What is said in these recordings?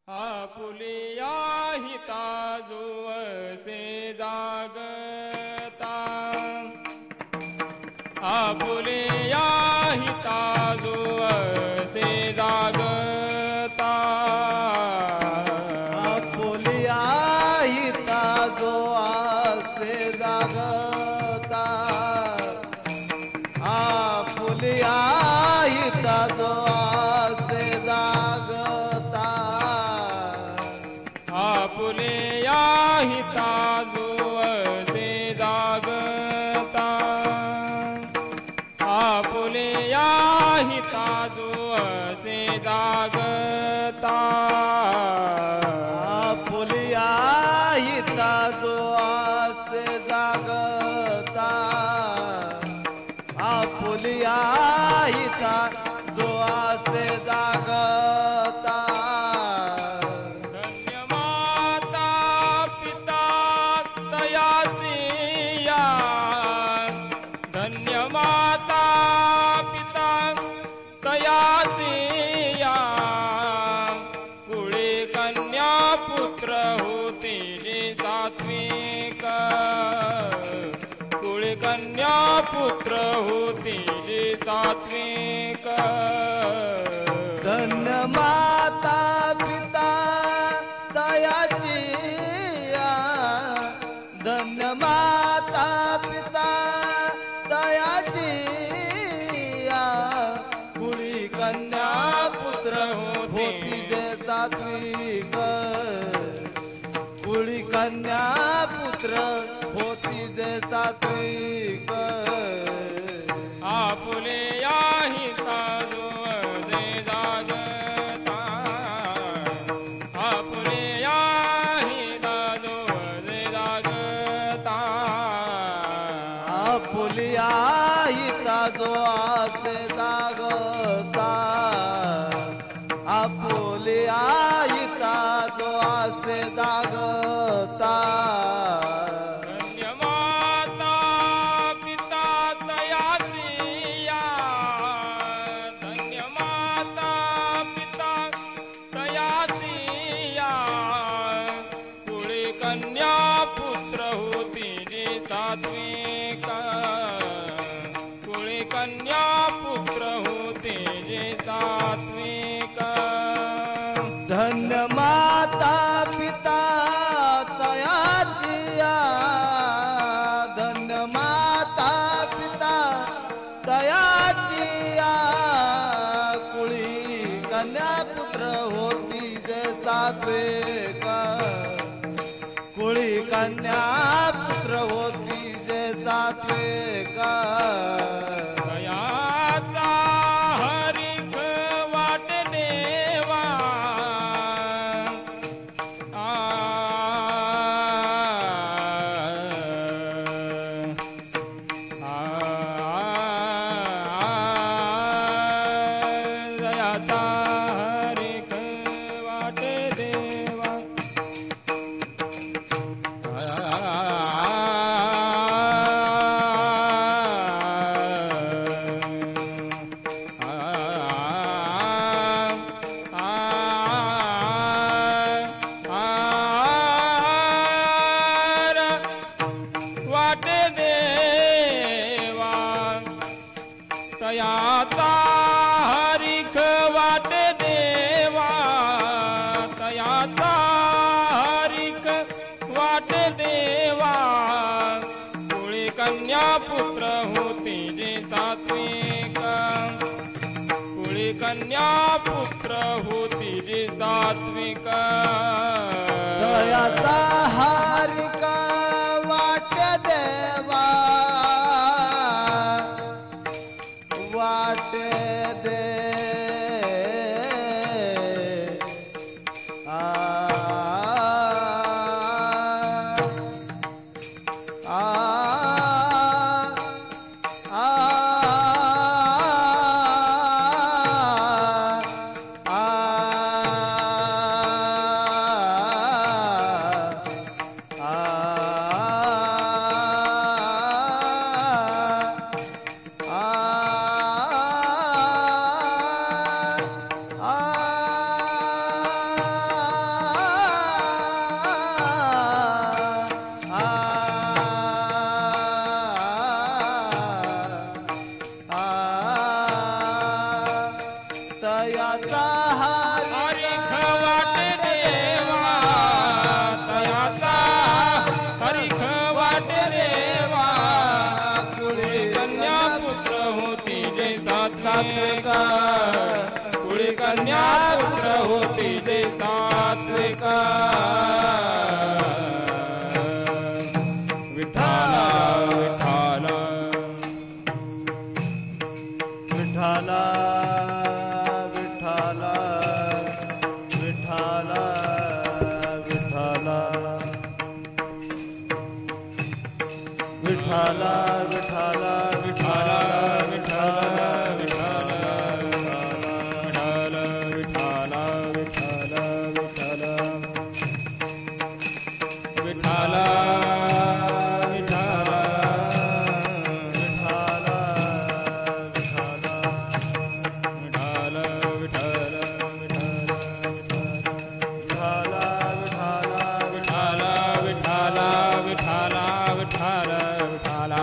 Apulia हिता जुवसे जागता Apulia हिता जुवसे जागता आपुलिया हिता जुवसे जागता आपुलिया हिता जुवसे जागता आपुलिया हिता जुवसे जागता आपुलिया हिता जुवसे जागता आपुलिया हिता जुवसे जागता आपुलिया हिता जुवसे जागता धन्य माता पिता तयाची या धन्य माता पिता तयाची या कुळी कन्या पुत्र होती जी सात्विक कुळी कन्या पुत्र होती जी सात्विक धन्य माता पिता दयाची धन्य माता पिता दयाची कुळी कन्या पुत्र होती जे सात्विक कुळी कन्या पुत्र होती जे सात्विक आपुलिया हिता जुवसे जागता आपुलिया हिता जुवसे जागता आपुलिया हिता जुवसे जागता आपुलिया हिता जुवसे जागता धन्य माता पिता तयाची या धन्य माता पिता तयाची या कुळी कन्या पुत्र होती जी सात्विक कुळी कन्या पुत्र होती जी सात्विक धन्य माता पिता तयाची धन्य माता पिता तयाची कुळी कन्या पुत्र होती जे सात्विक कुळी कन्या पुत्र होती जे सात्विक दयाचा हरिक वाट देवा आ दयाचा हरिक वाट देवा वाट देवा तयाचा हरिख वाट देवा तयाचा हरिख वाट देवा कुळी कन्या पुत्र होती जे सात्विक कुळी कन्या पुत्र होती जे सात्विक दयाचा हारिका वाट देवा वाट दे तयाचा हरिख वाटे देवा तयाचा हरिख वाटे देवा कुळी कन्या पुत्र होती जे सात्विका कुळी कन्या पुत्र होती जे सात्विका विठाला विठाला विठाला विठाला विठाला विठाला विठाला विठाला विठाला विठाला विठाला विठाला विठाला विठाला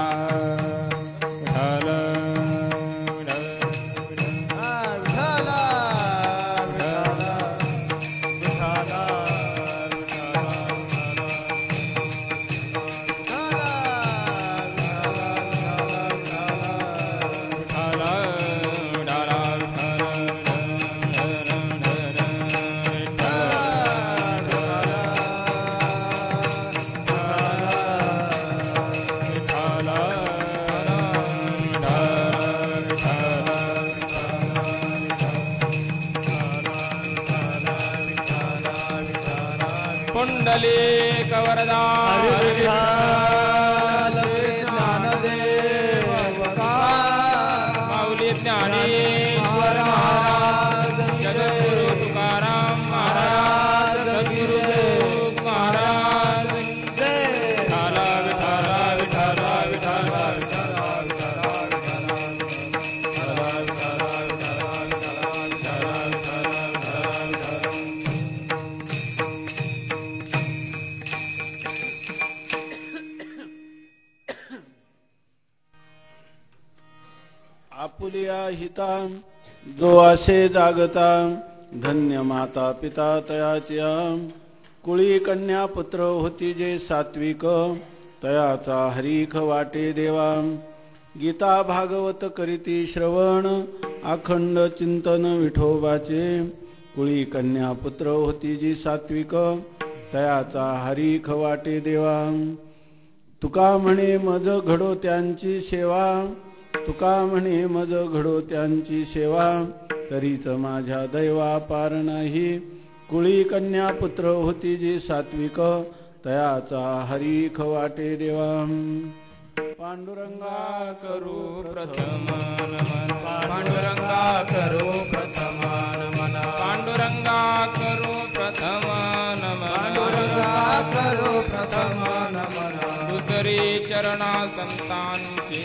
पुंडलीक वरदा माऊली ज्ञानेश्वर महाराज जगद्गुरु तुकाराम महाराज सद्गुरु देव महाराज विठाला विठाला विठाला विठाला आपुलिया हिता जो असे जागता धन्य माता पिता तयाच्या कुळी कन्या पुत्र होती जे सात्विक तयाचा हरीख वाटे देवा गीता भागवत करीती श्रवण अखंड चिंतन विठोबाचे कुळी कन्या पुत्र होती जी सात्विक तयाचा हरीख वाटे देवा तुका म्हणे मज घडो त्यांची सेवा तुका म्हणे मज घडो त्यांची सेवा तरीच माझ्या दैवा पार नाही कुळी कन्या पुत्र होती जी सात्विक तयाचा हरीख वाटे देवा पांडुरंगा करू प्रथम नमन पांडुरंगा करू प्रथम नमन पांडुरंगा करू प्रथम नमन पांडुरंगा करू प्रथम नमन दुसरी चरणा संतांची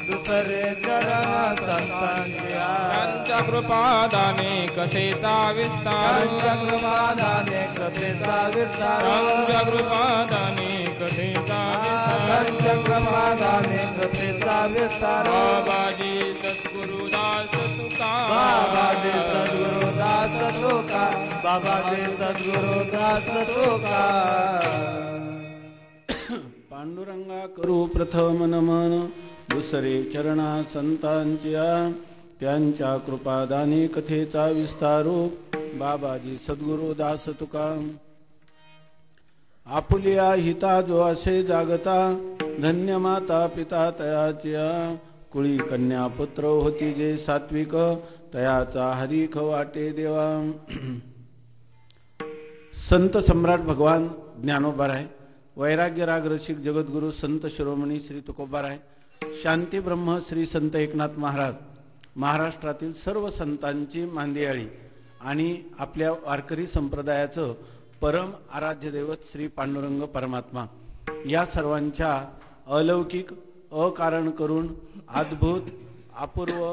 दुसरे चरण संतांची त्यांच्या कृपादाने कथेचा विस्तार कृपादाने कथेचा विस्तार त्यांच्या कृपादाने कथेचा विस्तार कृपादाने कथेचा विस्तार बाबाजी सद्गुरुदास तुका बाबाजी सद्गुरुदास तुका बाबाजी सद्गुरुदास तुका पांडुरंगा करू प्रथम नमन दुसरे चरणा संतांच्या त्यांच्या कृपादाने कथेचा विस्तारू बाबाजी सद्गुरु दास तुका आपुलिया हिता जो असे जागता धन्य माता पिता तयाच्या कुळी कन्या पुत्र होती जे सात्विक तयाचा हरीख वाटे देवा संत सम्राट भगवान ज्ञानोबाराय वैराग्य राग रसिक जगद्गुरु संत शिरोमणी श्री तुकोबाराय शांती ब्रह्म श्री संत एकनाथ महाराज महाराष्ट्रातील सर्व संतांची मांदियाळी आणि आपल्या वारकरी संप्रदायाचं परम आराध्य दैवत श्री पांडुरंग परमात्मा या सर्वांच्या अलौकिक अकारण करून अद्भुत अपूर्व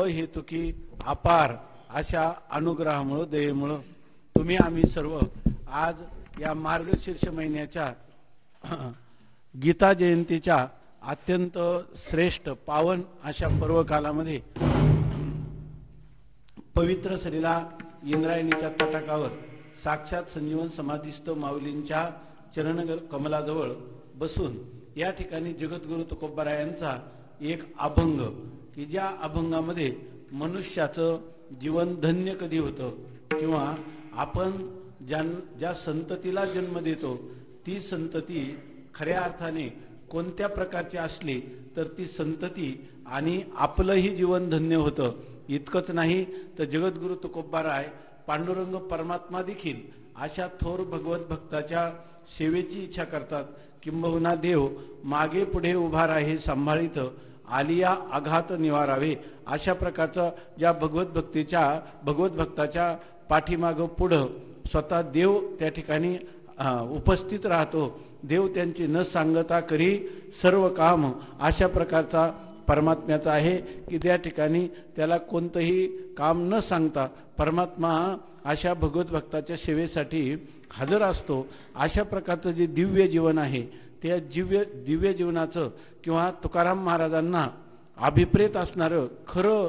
अहेतुकी अपार अशा अनुग्रहामुळे दयेमुळे तुम्ही आम्ही सर्व आज या मार्गशीर्ष महिन्याच्या गीता जयंतीच्या अत्यंत श्रेष्ठ पावन अशा पर्वकालामध्ये पवित्र सरीला इंद्रायणीच्या तटाकावर साक्षात संजीवन समाधिस्थ माऊलींच्या चरण कमलाजवळ बसून या ठिकाणी जगद्गुरु तुकोबारायांचा एक अभंग की ज्या अभंगामध्ये मनुष्याचं जीवन धन्य कधी होतं किंवा आपण ज्या संततीला जन्म देतो ती संतती खऱ्या अर्थाने कोणत्या प्रकारची असली तर ती संतती आणि आपलंही जीवन धन्य होतं. इतकंच नाही तर जगद्गुरु तुकोबाराय पांडुरंग परमात्मा देखील अशा थोर भगवत भक्ताच्या सेवेची इच्छा करतात. किंबहुना देव मागे पुढे उभा राहे सांभाळीत आलिया आघात निवारावे. अशा प्रकारचं ज्या भगवत भक्ताच्या पाठीमागं पुढं स्वतः देव त्या ठिकाणी उपस्थित राहतो. देव त्यांची न सांगता करी सर्व काम. अशा प्रकारचा परमात्म्याचा आहे की त्या ठिकाणी त्याला कोणतंही काम न सांगता परमात्मा अशा भगवत भक्ताच्या सेवेसाठी हजर असतो. अशा प्रकारचं जे दिव्य जीवन आहे त्या दिव्य जीवनाचं किंवा तुकाराम महाराजांना अभिप्रेत असणारं खरं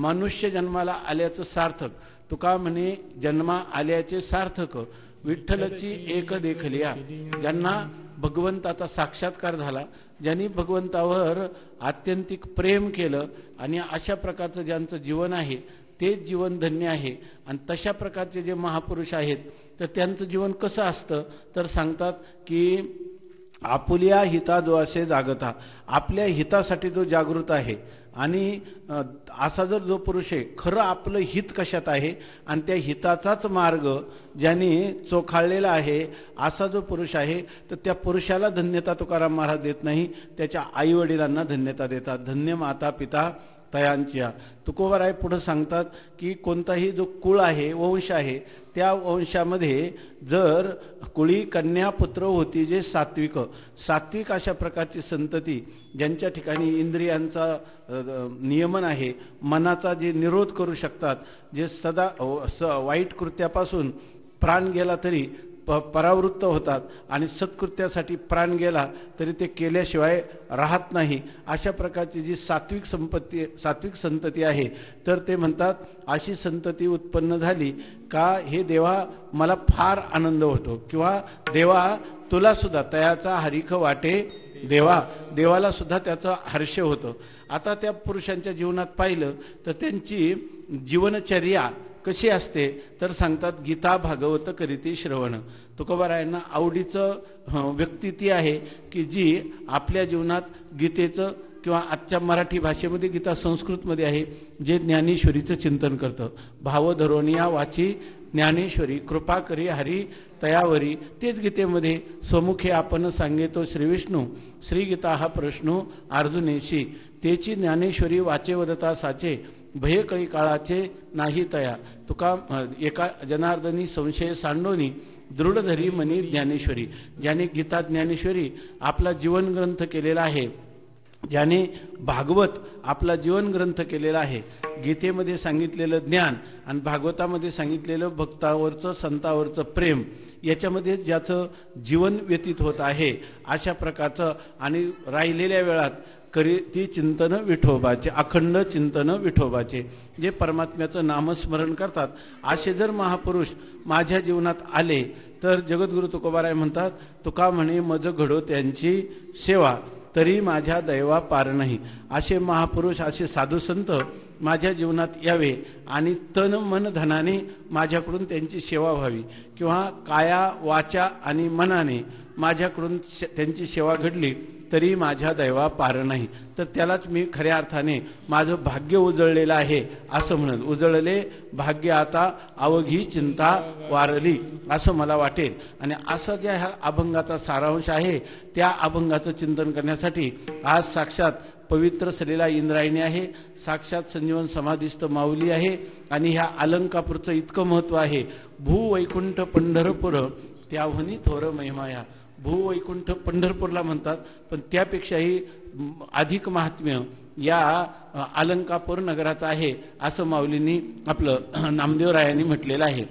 मनुष्य जन्माला आल्याचं सार्थक. तुका म्हणे जन्मा आल्याचे सार्थक विठ्ठलची एक देखलिया. ज्यांना भगवंताचा साक्षात्कार झाला, ज्यांनी भगवंतावर आत्यंतिक प्रेम केलं आणि अशा प्रकारचं ज्यांचं जीवन आहे तेच जीवन धन्य आहे. आणि तशा प्रकारचे जे महापुरुष आहेत तर त्यांचं जीवन कसं असतं तर सांगतात की आपुल्या हिता जो असे जागता. आपल्या हितासाठी जो जागृत आहे आणि असा जर जो पुरुष आहे खरं आपलं हित कशात आहे आणि त्या हिताचाच मार्ग ज्यांनी चोखाळलेला आहे असा जो पुरुष आहे तर त्या पुरुषाला धन्यता तुकाराम महाराज देत नाही, त्याच्या आई वडिलांना धन्यता देतात. धन्य माता पिता तयांच्या. तुकोबाराय पुढे सांगतात की कोणताही जो कुळ आहे वंश आहे त्या वंशामध्ये जर कुळी कन्या पुत्र होती जे सात्विक अशा प्रकारची संतती ज्यांच्या ठिकाणी इंद्रियांचा नियमन आहे, मनाचा जे निरोध करू शकतात, जे सदा वाईट कृत्यापासून प्राण गेला तरी परावृत्त होतात आणि सत्कृत्यासाठी प्राण गेला तरी ते केल्याशिवाय राहत नाही. अशा प्रकारची जी सात्विक संतती आहे तर ते म्हणतात अशी संतती उत्पन्न झाली का हे देवा मला फार आनंद होतो किंवा देवा तुला सुद्धा तयाचा हरिख वाटे देवाला सुद्धा त्याचा हर्ष होतो. आता त्या पुरुषांच्या जीवनात पाहिलं तर त्यांची जीवनचर्या कशी असते तर सांगतात गीता भागवत करीती श्रवण. तुकोबारायांना आवडीचं व्यक्ती ती आहे की जी आपल्या जीवनात गीतेचं किंवा आजच्या मराठी भाषेमध्ये गीता संस्कृतमध्ये आहे जे ज्ञानेश्वरीचं चिंतन करतं. भाव धरोनिया वाची ज्ञानेश्वरी कृपा करी हरी तयावरी. तेच गीतेमध्ये स्वमुखे आपण सांगेतो श्री विष्णू श्रीगीता हा प्रश्नो अर्जुनेशी तेची ज्ञानेश्वरी वाचे वदता साचे भय कळी काळाचे नाही तया. तुका एका जनार्दनी संशय सांडोनी दृढ धरी मनी ज्ञानेश्वरी. ज्याने गीता ज्ञानेश्वरी आपला जीवन ग्रंथ केलेला आहे, ज्याने भागवत आपला जीवन ग्रंथ केलेला आहे, गीतेमध्ये सांगितलेलं ज्ञान आणि भागवतामध्ये सांगितलेलं भक्तावरचं संतावरचं प्रेम याच्यामध्ये ज्याचं जीवन व्यतीत होत आहे अशा प्रकारचं आणि राहिलेल्या वेळात ती चिंतन विठोबाचे अखंड चिंतन विठोबाचे जे परमात्म्याचं नामस्मरण करतात असे जर महापुरुष माझ्या जीवनात आले तर जगद्गुरु तुकोबाराय म्हणतात तुका म्हणे मज घडो त्यांची सेवा तरी माझ्या दैवा पार नाही. असे महापुरुष असे साधू संत माझ्या जीवनात यावे आणि तन मन धनाने माझ्याकडून त्यांची सेवा व्हावी किंवा काया वाचा आणि मनाने माझ्याकडून त्यांची सेवा घडली तरी माझ्या दैवा पार नाही. तर त्यालाच मी खऱ्या अर्थाने माझं भाग्य उजळलेलं आहे असं म्हणत. उजळले भाग्य आता अवघी चिंता वारली असं मला वाटेल. आणि असं ज्या ह्या अभंगाचा सारांश आहे त्या अभंगाचं चिंतन करण्यासाठी आज साक्षात पवित्र सलीला इंद्रायणी आहे, साक्षात संजीवन समाधिस्थ माऊली आहे आणि ह्या अलंकापूरचं इतकं महत्व आहे. भूवैकुंठ पंढरपूर त्याहुनी थोर महिमाया. भूवैकुंठ पंढरपूरला म्हणतात पण त्यापेक्षाही अधिक महात्म्य या अलंकापूर नगराचं आहे असं माऊलींनी आपलं नामदेवरायांनी म्हटलेलं आहे.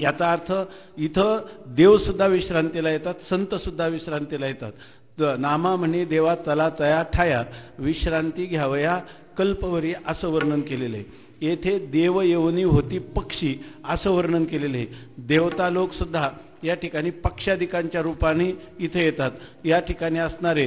याचा अर्थ इथं देव सुद्धा विश्रांतीला येतात, संत सुद्धा विश्रांतीला येतात. नामा म्हणे देवा तला तया ठाया विश्रांती घ्यावया कल्पवरी असं वर्णन केलेलं आहे. येथे देव येवनी होती पक्षी असं वर्णन केलेलं आहे. देवता लोक सुद्धा या ठिकाणी पक्षाधिकांच्या रूपाने इथे येतात. या ठिकाणी असणारे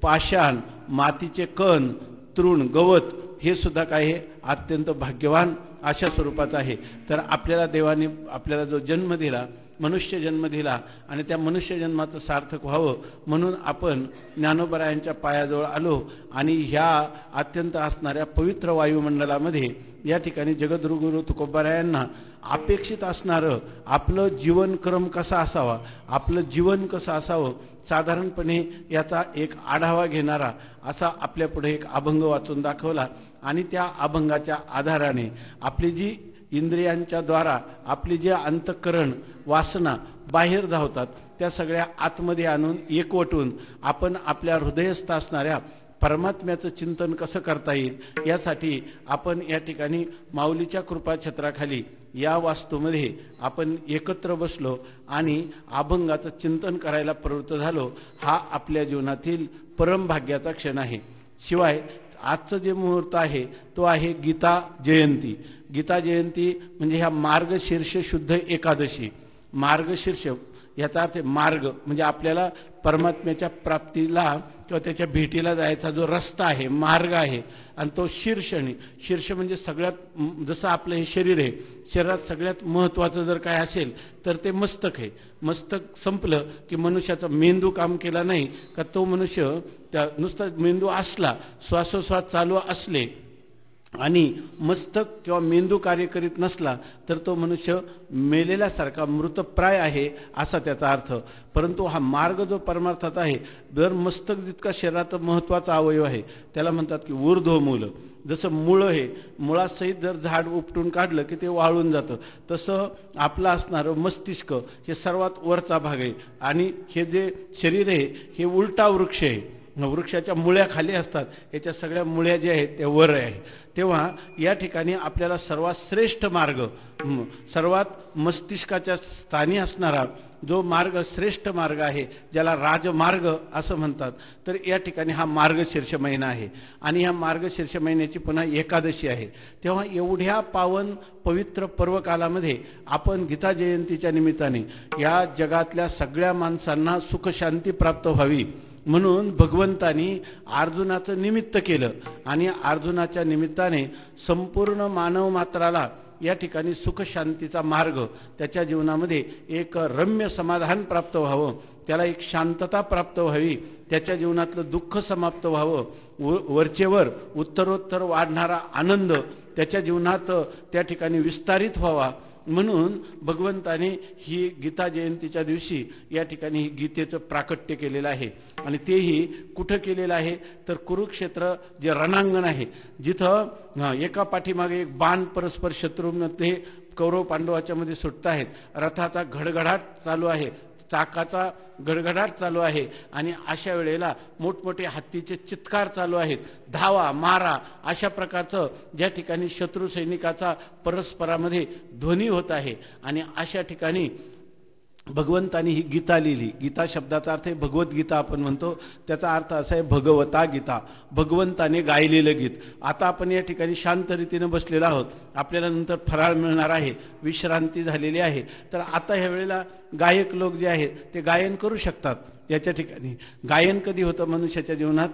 पाषाण, मातीचे कण, तृण, गवत हे सुद्धा काय आहे अत्यंत भाग्यवान अशा स्वरूपाचं आहे. तर आपल्याला देवाने आपल्याला जो जन्म दिला, मनुष्य जन्म दिला आणि त्या मनुष्य जन्माचं सार्थक व्हावं म्हणून आपण ज्ञानोबरायांच्या पायाजवळ आलो आणि ह्या अत्यंत असणाऱ्या पवित्र वायुमंडलामध्ये या ठिकाणी जगद्गुरु तुकोबारायांना अपेक्षित असणारं आपलं जीवनक्रम कसा असावा, आपलं जीवन कसं असावं साधारणपणे याचा एक आढावा घेणारा असा आपल्यापुढे एक अभंग वाचून दाखवला. आणि त्या अभंगाच्या आधाराने आपली जी इंद्रियांच्या द्वारा आपली जे अंतःकरण वासना बाहेर धावतात त्या सगळ्या आतमध्ये आणून एकवटून आपण आपल्या हृदयस्थ असणाऱ्या परमात्म्याचं चिंतन कसं करता येईल यासाठी आपण या ठिकाणी माऊलीच्या कृपाछत्राखाली या वास्तूमध्ये आपण एकत्र बसलो आणि अभंगाचं चिंतन करायला प्रवृत्त झालो. हा आपल्या जीवनातील परमभाग्याचा क्षण आहे. शिवाय आजचं जे मुहूर्त आहे तो आहे गीता जयंती. गीता जयंती म्हणजे ह्या मार्गशीर्ष शुद्ध एकादशी. मार्गशीर्ष याचा अर्थ मार्ग म्हणजे आपल्याला परमात्म्याच्या प्राप्तीला किंवा त्याच्या भेटीला जायचा जो रस्ता आहे, मार्ग आहे. आणि तो शीर्षणी, शीर्ष म्हणजे सगळ्यात, जसं आपलं हे शरीर आहे, शरीरात सगळ्यात महत्त्वाचं जर काय असेल तर ते मस्तक आहे. मस्तक संपलं की मनुष्याचा मेंदू काम केला नाही का तो मनुष्य त्या नुसता मेंदू असला, श्वासोश्वास चालू असले आणि मस्तक किंवा मेंदू कार्य करीत नसला तर तो मनुष्य मेलेल्यासारखा मृतप्राय आहे असा त्याचा अर्थ. परंतु हा मार्ग जो परमार्थात आहे, दर मस्तक जितका शरीराचा महत्त्वाचा अवयव आहे त्याला म्हणतात की ऊर्ध्वमूल. जसं मुळं आहे, मुळासहित जर झाड उपटून काढलं की ते वाळून जातं, तसं आपलं असणारं मस्तिष्क हे सर्वात वरचा भाग आहे आणि हे जे शरीर आहे हे उलटा वृक्ष आहे. वृक्षाच्या मुळ्या खाली असतात, याच्या सगळ्या मुळ्या ज्या आहेत त्या वर आहे. तेव्हा या ठिकाणी आपल्याला सर्वात श्रेष्ठ मार्ग, सर्वात मस्तिष्काच्या स्थानी असणारा जो मार्ग श्रेष्ठ मार्ग आहे ज्याला राजमार्ग असं म्हणतात, तर या ठिकाणी हा मार्गशीर्ष महिना आहे. आणि ह्या मार्गशीर्ष महिन्याची पुन्हा एकादशी आहे. तेव्हा एवढ्या पावन पवित्र पर्वकालामध्ये आपण गीता जयंतीच्या निमित्ताने या जगातल्या सगळ्या माणसांना सुखशांती प्राप्त व्हावी म्हणून भगवंतानी अर्जुनाचं निमित्त केलं आणि अर्जुनाच्या निमित्ताने संपूर्ण मानव मात्राला या ठिकाणी सुख शांतीचा मार्ग, त्याच्या जीवनामध्ये एक रम्य समाधान प्राप्त व्हावं, त्याला एक शांतता प्राप्त व्हावी, त्याच्या जीवनातलं दुःख समाप्त व्हावं, वरचेवर उत्तरोत्तर वाढणारा आनंद त्याच्या जीवनात त्या ठिकाणी विस्तारित व्हावा म्हणून भगवंताने ही गीता जयंतीच्या दिवशी या ठिकाणी गीतेचं प्राकट्य केलेलं आहे. आणि तेही कुठं केलेलं आहे तर कुरुक्षेत्र जे रणांगण आहे, जिथं एका पाठीमागे एक बाण परस्पर शत्रूमध्ये कौरव पांडवाच्या मध्ये सुटत आहेत, रथाचा घडघडाट चालू आहे, चाकाचा गडगडाट चालू आहे आणि अशा वेळेला मोठमोठे हत्तीचे चित्कार चालू आहेत, धावा मारा अशा प्रकारचं ज्या ठिकाणी शत्रू सैनिकाचा परस्परामध्ये ध्वनी होत आहे. आणि अशा ठिकाणी भगवंतानी ही गीता लिहिली. गीता शब्दाचा अर्थ आहे भगवद्गीता आपण म्हणतो, त्याचा अर्थ असा आहे भगवता गीता, भगवंताने गायलेलं गीत. आता आपण या ठिकाणी शांत रीतीने बसलेलो आहोत, आपल्याला नंतर फराळ मिळणार आहे, विश्रांती झालेली आहे, तर आता ह्या वेळेला गायक लोक जे आहेत ते गायन करू शकतात. याच्या ठिकाणी गायन कधी होतं मनुष्याच्या जीवनात,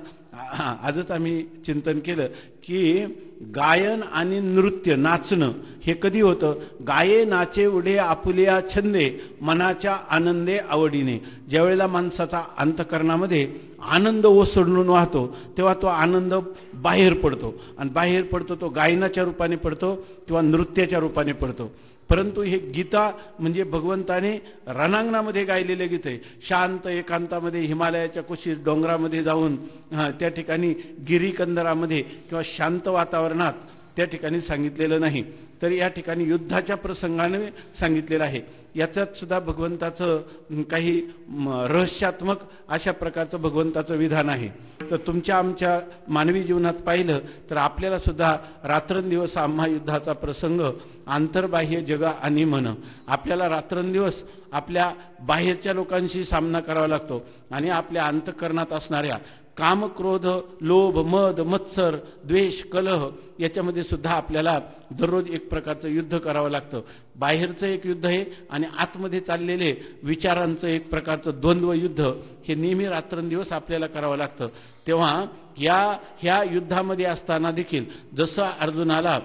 आजच आम्ही चिंतन केलं की गायन आणि नृत्य नाचणं हे कधी होतं, गाये नाचे उडे आपुलिया छंदे मनाच्या आनंदे आवडीने. ज्या वेळेला माणसाचा अंतःकरणामध्ये आनंद ओसंडून वाहतो तेव्हा तो आनंद बाहेर पडतो आणि बाहेर पडतो तो गायनाच्या रूपाने पडतो किंवा नृत्याच्या रूपाने पडतो. परंतु हे गीता म्हणजे भगवंताने रणांगणामध्ये गायलेले गीत आहे. शांत एकांतामध्ये हिमालयाच्या कुशीत डोंगरामध्ये जाऊन त्या ठिकाणी गिरीकंदरामध्ये किंवा शांत वातावरणात त्या ठिकाणी सांगितलेलं नाही. तर या ठिकाणी युद्धाच्या प्रसंगाने सांगितलेलं आहे. याच्यात सुद्धा भगवंताचं काही रहस्यात्मक अशा प्रकारचं भगवंताचं विधान आहे. तर तुमच्या आमच्या मानवी जीवनात पाहिलं तर आपल्याला सुद्धा रात्रंदिवस आम्हा युद्धाचा प्रसंग आंतरबाह्य जग आणि मन, आपल्याला रात्रंदिवस आपल्या बाहेरच्या लोकांशी सामना करावा लागतो आणि आपल्या अंतःकरणात असणाऱ्या काम, क्रोध, लोभ, मद, मत्सर, द्वेष, कलह याच्यामध्ये सुद्धा आपल्याला दररोज एक प्रकारचं युद्ध करावं लागतं. बाहेरचं एक युद्ध आहे आणि आतमध्ये चाललेले विचारांचं एक प्रकारचं द्वंद्व युद्ध हे नेहमी रात्रंदिवस आपल्याला करावं लागतं. तेव्हा ह्या युद्धामध्ये असताना देखील जसं अर्जुनाला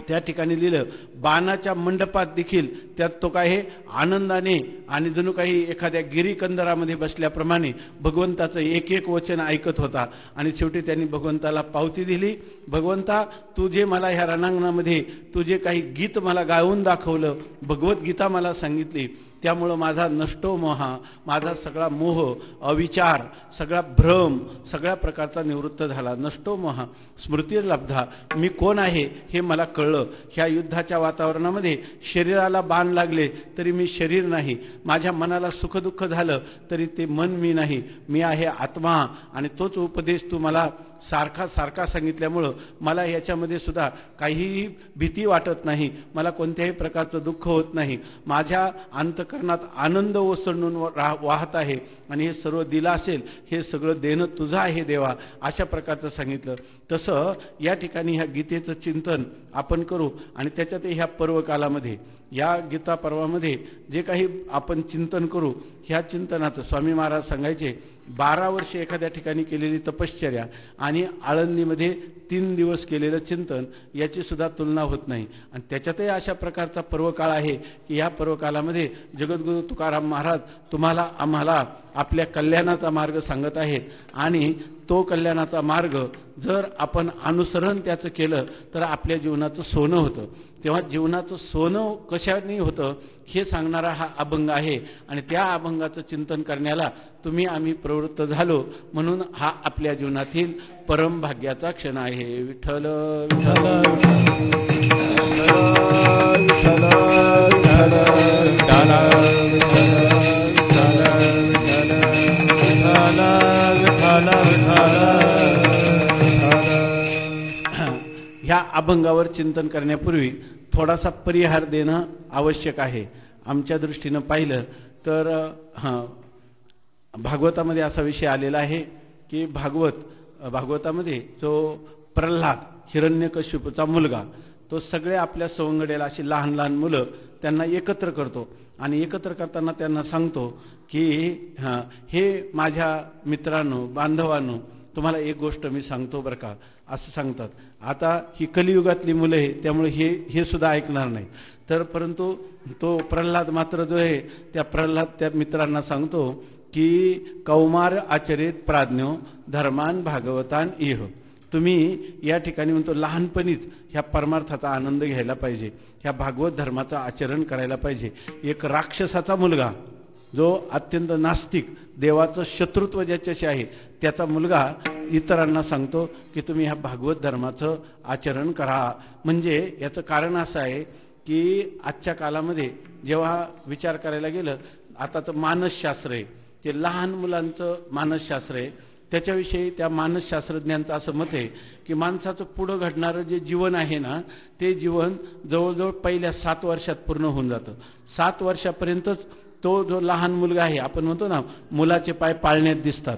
त्या ठिकाणी लिहिलं, बाणाच्या मंडपात देखील त्यात तो काय आनंदाने आणि जणू काही एखाद्या गिरीकंदरामध्ये बसल्याप्रमाणे भगवंताचं एक एक वचन ऐकत होता. आणि शेवटी त्यांनी भगवंताला पावती दिली, भगवंता तू जे मला ह्या रणांगणामध्ये तू जे काही गीत मला गाऊन दाखवलं, भगवद्गीता मला सांगितली, त्यामुळं माझा नष्टो मोहा, माझा सगळा मोह, अविचार, सगळा भ्रम, सगळ्या प्रकारचा निवृत्त झाला. नष्टो मोहा स्मृतिर्लब्धा, मी कोण आहे हे मला कळलं. ह्या युद्धाच्या वातावरणामध्ये शरीराला बाण लागले तरी मी शरीर नाही, माझ्या मनाला सुखदुःख झालं तरी ते मन मी नाही, मी आहे आत्मा. आणि तोच उपदेश तू मला सारखा सारखा सांगितल्यामुळं मला याच्यामध्ये सुद्धा काहीही भीती वाटत नाही, मला कोणत्याही प्रकारचं दुःख होत नाही, माझ्या अंतःकरणात आनंद ओसंडून वाहत आहे आणि हे सर्व दिलं असेल हे सगळं देणं तुझं आहे देवा, अशा प्रकारचं सांगितलं. तसं या ठिकाणी ह्या गीतेचं चिंतन आपण करू आणि त्याच्यात ह्या पर्वकालामध्ये या गीता पर्वामध्ये जे काही आपण चिंतन करू, ह्या चिंतनाचं स्वामी महाराज सांगायचे 12 वर्ष एखाद्या ठिकाणी केलेली तपश्चर्या आणि आळंदीमध्ये 3 दिवस केलेलं चिंतन याची सुद्धा तुलना होत नाही. आणि त्याच्यातही अशा प्रकारचा पर्वकाळ आहे की या पर्वकालामध्ये जगद्गुरु तुकाराम महाराज तुम्हाला आम्हाला आपल्या कल्याणाचा मार्ग सांगत आहेत. आणि तो कल्याणाचा मार्ग जर आपण अनुसरण त्याचं केलं तर आपल्या जीवनाचं सोनं होतं. तेव्हा जीवनाचं सोनं कशाने होतं हे सांगणारा हा अभंग आहे. आणि त्या अभंगाचं चिंतन करण्याला तुम्ही आम्ही प्रवृत्त झालो म्हणून हा आपल्या जीवनातील परम भाग्याचा क्षण आहे. विठ्ठल विठ्ठल ह्या अभंगावर चिंतन करण्यापूर्वी थोडासा परिहार देणं आवश्यक आहे. आमच्या दृष्टीनं पाहिलं तर भागवतामध्ये असा विषय आलेला आहे की भागवतामध्ये जो प्रल्हाद हिरण्यकश्यपूचा मुलगा तो सगळे आपल्या सवंगड्याला अशी लहान लहान मुलं त्यांना एकत्र करतो आणि एकत्र करताना त्यांना सांगतो की हे माझ्या मित्रांनो बांधवांनो तुम्हाला एक गोष्ट मी सांगतो बरं का, असं सांगतात. आता ही कलियुगातली मुलं आहे त्यामुळे हे सुद्धा ऐकणार नाही. तर परंतु तो प्रल्हाद मात्र जो आहे त्या मित्रांना सांगतो की कौमार आचरित प्राज्ञो धर्मान भागवतान इह. तुम्ही या ठिकाणी म्हणतो लहानपणीच ह्या परमार्थाचा आनंद घ्यायला पाहिजे, ह्या भागवत धर्माचं आचरण करायला पाहिजे. एक राक्षसाचा मुलगा जो अत्यंत नास्तिक देवाचं शत्रुत्व ज्याच्याशी आहे त्याचा मुलगा इतरांना सांगतो की तुम्ही ह्या भागवत धर्माचं आचरण करा. म्हणजे याचं कारण असं आहे की आजच्या कालामध्ये जेव्हा विचार करायला गेलं, आता तर मानसशास्त्र आहे, ते लहान मुलांचं मानसशास्त्र आहे, त्याच्याविषयी त्या मानसशास्त्रज्ञांचं असं मत आहे की माणसाचं पुढं घडणारं जे जीवन आहे ना ते जीवन जवळजवळ पहिल्या 7 वर्षात पूर्ण होऊन जातं. 7 वर्षापर्यंतच तो जो लहान मुलगा आहे, आपण म्हणतो ना मुलाचे पाय पाळण्यात दिसतात,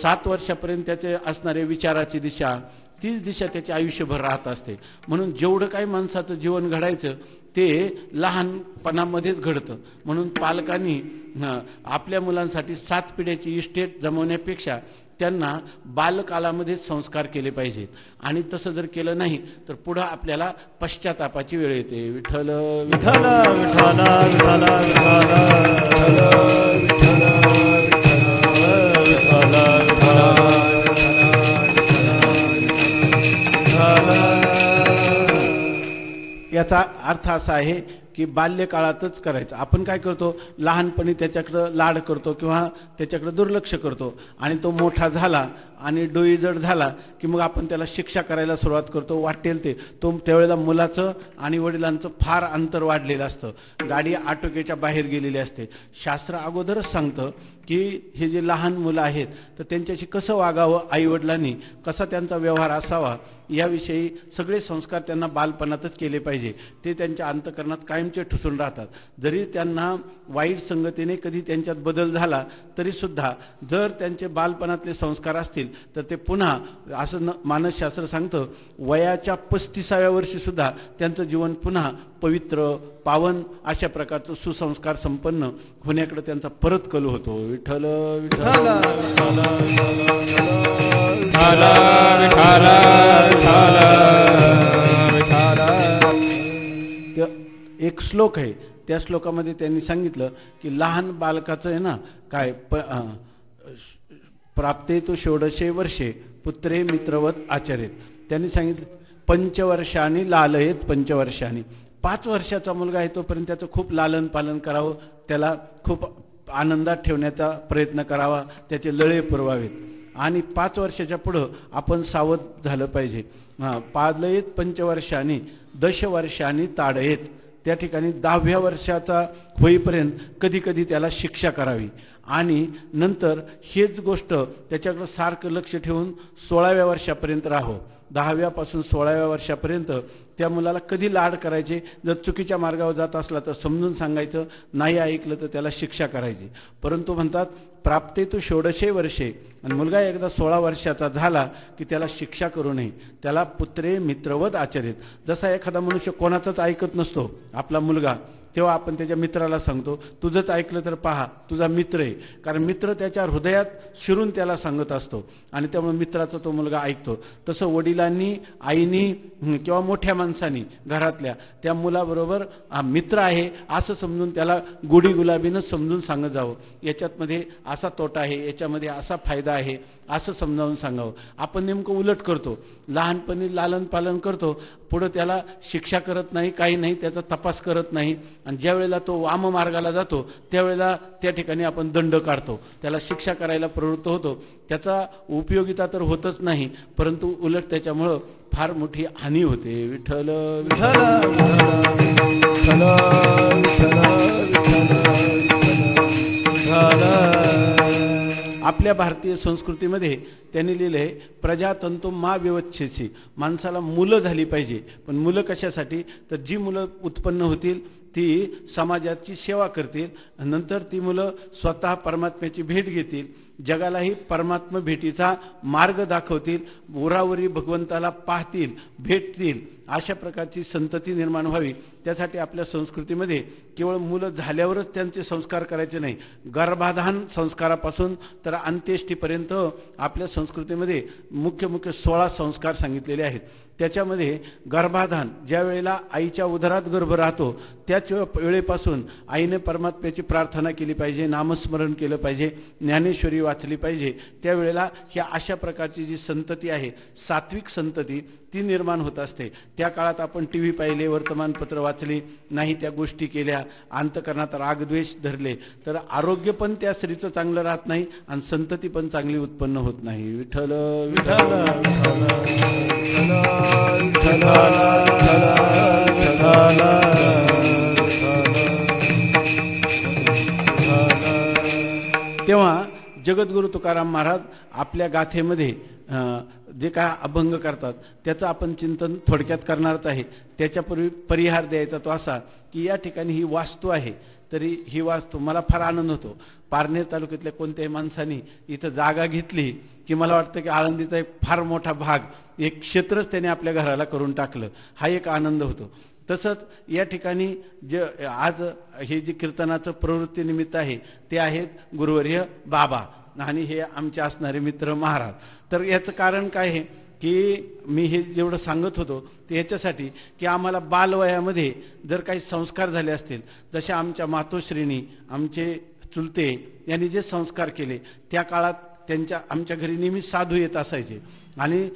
7 वर्षापर्यंत त्याचे असणारे विचाराची दिशा तीच दिशा त्याच्या आयुष्यभर राहत असते. म्हणून जेवढं काही माणसाचं जीवन घडायचं ते लहानपणामध्येच घडतं. म्हणून पालकांनी आपल्या मुलांसाठी 7 पिढ्याची इस्टेट जमवण्यापेक्षा त्यांना बालकालामध्ये संस्कार केले पाहिजेत. आणि तसं जर केलं नाही तर पुढं आपल्याला पश्चातापाची वेळ येते. विठ्ठल विठ्ठल विठ्ठल याचा अर्थ असा आहे की बाल्यकाळातच करायचं. आपण काय करतो, लहानपणी त्याच्याकडं लाड करतो किंवा त्याच्याकडं दुर्लक्ष करतो आणि तो मोठा झाला आणि डोई जड झाला की मग आपण त्याला शिक्षा करायला सुरुवात करतो, वाटेल ते. त्यावेळेला मुलाचं आणि वडिलांचं फार अंतर वाढलेलं असतं, गाडी आटोक्याच्या बाहेर गेलेली असते. शास्त्र अगोदरच सांगतं की हे जे लहान मुलं आहेत तर त्यांच्याशी कसं वागावं, आईवडिलांनी कसा त्यांचा व्यवहार असावा याविषयी सगळे संस्कार त्यांना बालपणातच केले पाहिजे. ते त्यांच्या अंतःकरणात कायमचे ठसून राहतात. जरी त्यांना वाईट संगतीने कधी त्यांच्यात बदल झाला तरीसुद्धा जर त्यांचे बालपणातले संस्कार असतील तर ते पुन्हा असं मानसशास्त्र सांगतं वयाच्या 35व्या वर्षीसुद्धा त्यांचं जीवन पुन्हा पवित्र पावन अशा प्रकारचं सुसंस्कार संपन्न होण्याकडे त्यांचा परत कल होतो. विठ्ठल विठ्ठल एक श्लोक आहे, त्या श्लोकामध्ये त्यांनी सांगितलं की लहान बालकाचं आहे ना काय प्राप्ते तो षोडशे वर्षे पुत्रे मित्रवत आचरेत. त्यांनी सांगितलं पंचवर्षांनी लालयेत पंचवर्षांनी. 5 वर्षाचा मुलगा आहे तोपर्यंत त्याचं खूप लालन पालन करावं, त्याला खूप आनंदात ठेवण्याचा प्रयत्न करावा, त्याचे लळे पुरवावेत. आणि 5 वर्षाच्या पुढं आपण सावध झालं पाहिजे. पालयेत पंचवर्षांनी दशवर्षांनी ताडयेत. त्या ठिकाणी 10व्या वर्षाचा होईपर्यंत कधी कधी त्याला शिक्षा करावी आणि नंतर हेच गोष्ट त्याच्याकडे सारखं लक्ष ठेवून 16व्या वर्षापर्यंत राहावं. 10व्यापासून 16व्या वर्षापर्यंत त्या मुलाला कधी लाड करायचे, जर चुकीच्या मार्गावर जात असला तर समजून सांगायचं, नाही ऐकलं तर त्याला शिक्षा करायची. परंतु म्हणतात प्राप्ते तो षोडशे वर्षे, आणि मुलगा एकदा 16 वर्षाचा झाला की त्याला शिक्षा करू नये, त्याला पुत्रे मित्रवत आचरित. जसा एखादा मनुष्य कोणाचंच ऐकत नसतो आपला मुलगा, तेव्हा आपण त्याच्या मित्राला सांगतो तुझंच ऐकलं तर पहा तुझा मित्र आहे, कारण मित्र त्याच्या हृदयात शिरून त्याला सांगत असतो आणि त्यामुळे मित्राचा तो मुलगा ऐकतो. तसं वडिलांनी, आईनी किंवा मोठ्या माणसांनी घरातल्या त्या मुलाबरोबर मित्र आहे असं समजून त्याला गोडी गुलाबीनं समजून सांगत जावं. याच्यामध्ये असा तोटा आहे, याच्यामध्ये असा फायदा आहे असं समजावून सांगावं. आपण नेमकं उलट करतो, लहानपणी लालन पालन करतो, पुढं त्याला शिक्षा करत नाही, काही नाही, त्याचा तपास करत नाही, आणि ज्या वेळेला तो वाम मार्गाला जातो त्यावेळेला त्या ठिकाणी आपण दंड काढतो, त्याला शिक्षा करायला प्रवृत्त होतो. त्याचा उपयोगिता तर होतच नाही, परंतु उलट त्याच्यामुळं फार मोठी हानी होते. विठ्ठल आपल्या भारतीय संस्कृतीमध्ये त्यांनी लिहिले प्रजातंतु मा विवच्छेसी. माणसाला मुलं झाली पाहिजे, पण मुलं कशासाठी, तर जी मुलं उत्पन्न होतील ती समाजाची सेवा करतील, नंतर ती मुलं स्वतः परमात्म्याची भेट घेतील, जगालाही परमात्मा भेटीचा मार्ग दाखवतील, उरावरी भगवंताला पाहतील, भेटतील, अशा प्रकारची संतती निर्माण व्हावी. त्यासाठी आपल्या संस्कृतीमध्ये केवळ मुलं झाल्यावरच त्यांचे संस्कार करायचे नाही, गर्भाधान संस्कारापासून तर अंत्येष्टीपर्यंत आपल्या संस्कृतीमध्ये मुख्य 16 संस्कार सांगितलेले आहेत. त्याच्यामध्ये गर्भाधान, ज्या वेळेला आईच्या उदरात गर्भ राहतो त्याच वेळेपासून आईने परमात्म्याची प्रार्थना केली पाहिजे, नामस्मरण केलं पाहिजे, ज्ञानेश्वरी वाचली पाहिजे. त्यावेळेला ह्या अशा प्रकारची जी संतती आहे, सात्विक संतती, ती निर्माण होत असते. त्या काळात आपण TV पाहिले, वर्तमानपत्र वाचली नाही, त्या गोष्टी केल्या, अंतःकरणात रागद्वेष धरले, तर आरोग्य पण त्या स्त्रीचं चांगलं राहत नाही आणि संतती पण चांगली उत्पन्न होत नाही. विठ्ठल विठ्ठल तेव्हा जगद्गुरु तुकाराम महाराज आपल्या गाथेमध्ये जे काय अभंग करतात त्याचं आपण चिंतन थोडक्यात करणारच आहे. त्याच्यापूर्वी परिहार द्यायचा तो असा की या ठिकाणी ही वास्तू आहे, तरी ही वास्तू मला फार आनंद होतो. पारनेर तालुक्यातल्या कोणत्याही माणसाने इथं जागा घेतली की मला वाटतं की आळंदीचा एक फार मोठा भाग, एक क्षेत्रच त्याने आपल्या घराला करून टाकलं, हा एक आनंद होतो. तसंच या ठिकाणी जे आज हे जे कीर्तनाचं प्रवृत्तीनिमित्त आहे ते आहेत गुरुवर्य बाबा आणि हे आमचे असणारे मित्र महाराज. तर याचं कारण काय आहे की मी हे जेवढं सांगत होतो ते याच्यासाठी की आम्हाला बालवयामध्ये जर काही संस्कार झाले असतील, जसे आमच्या मातोश्रीनी, आमचे चुलते यांनी जे संस्कार केले, त्या काळात आमच्या घरी नेहमी साधू येत असायचे आणि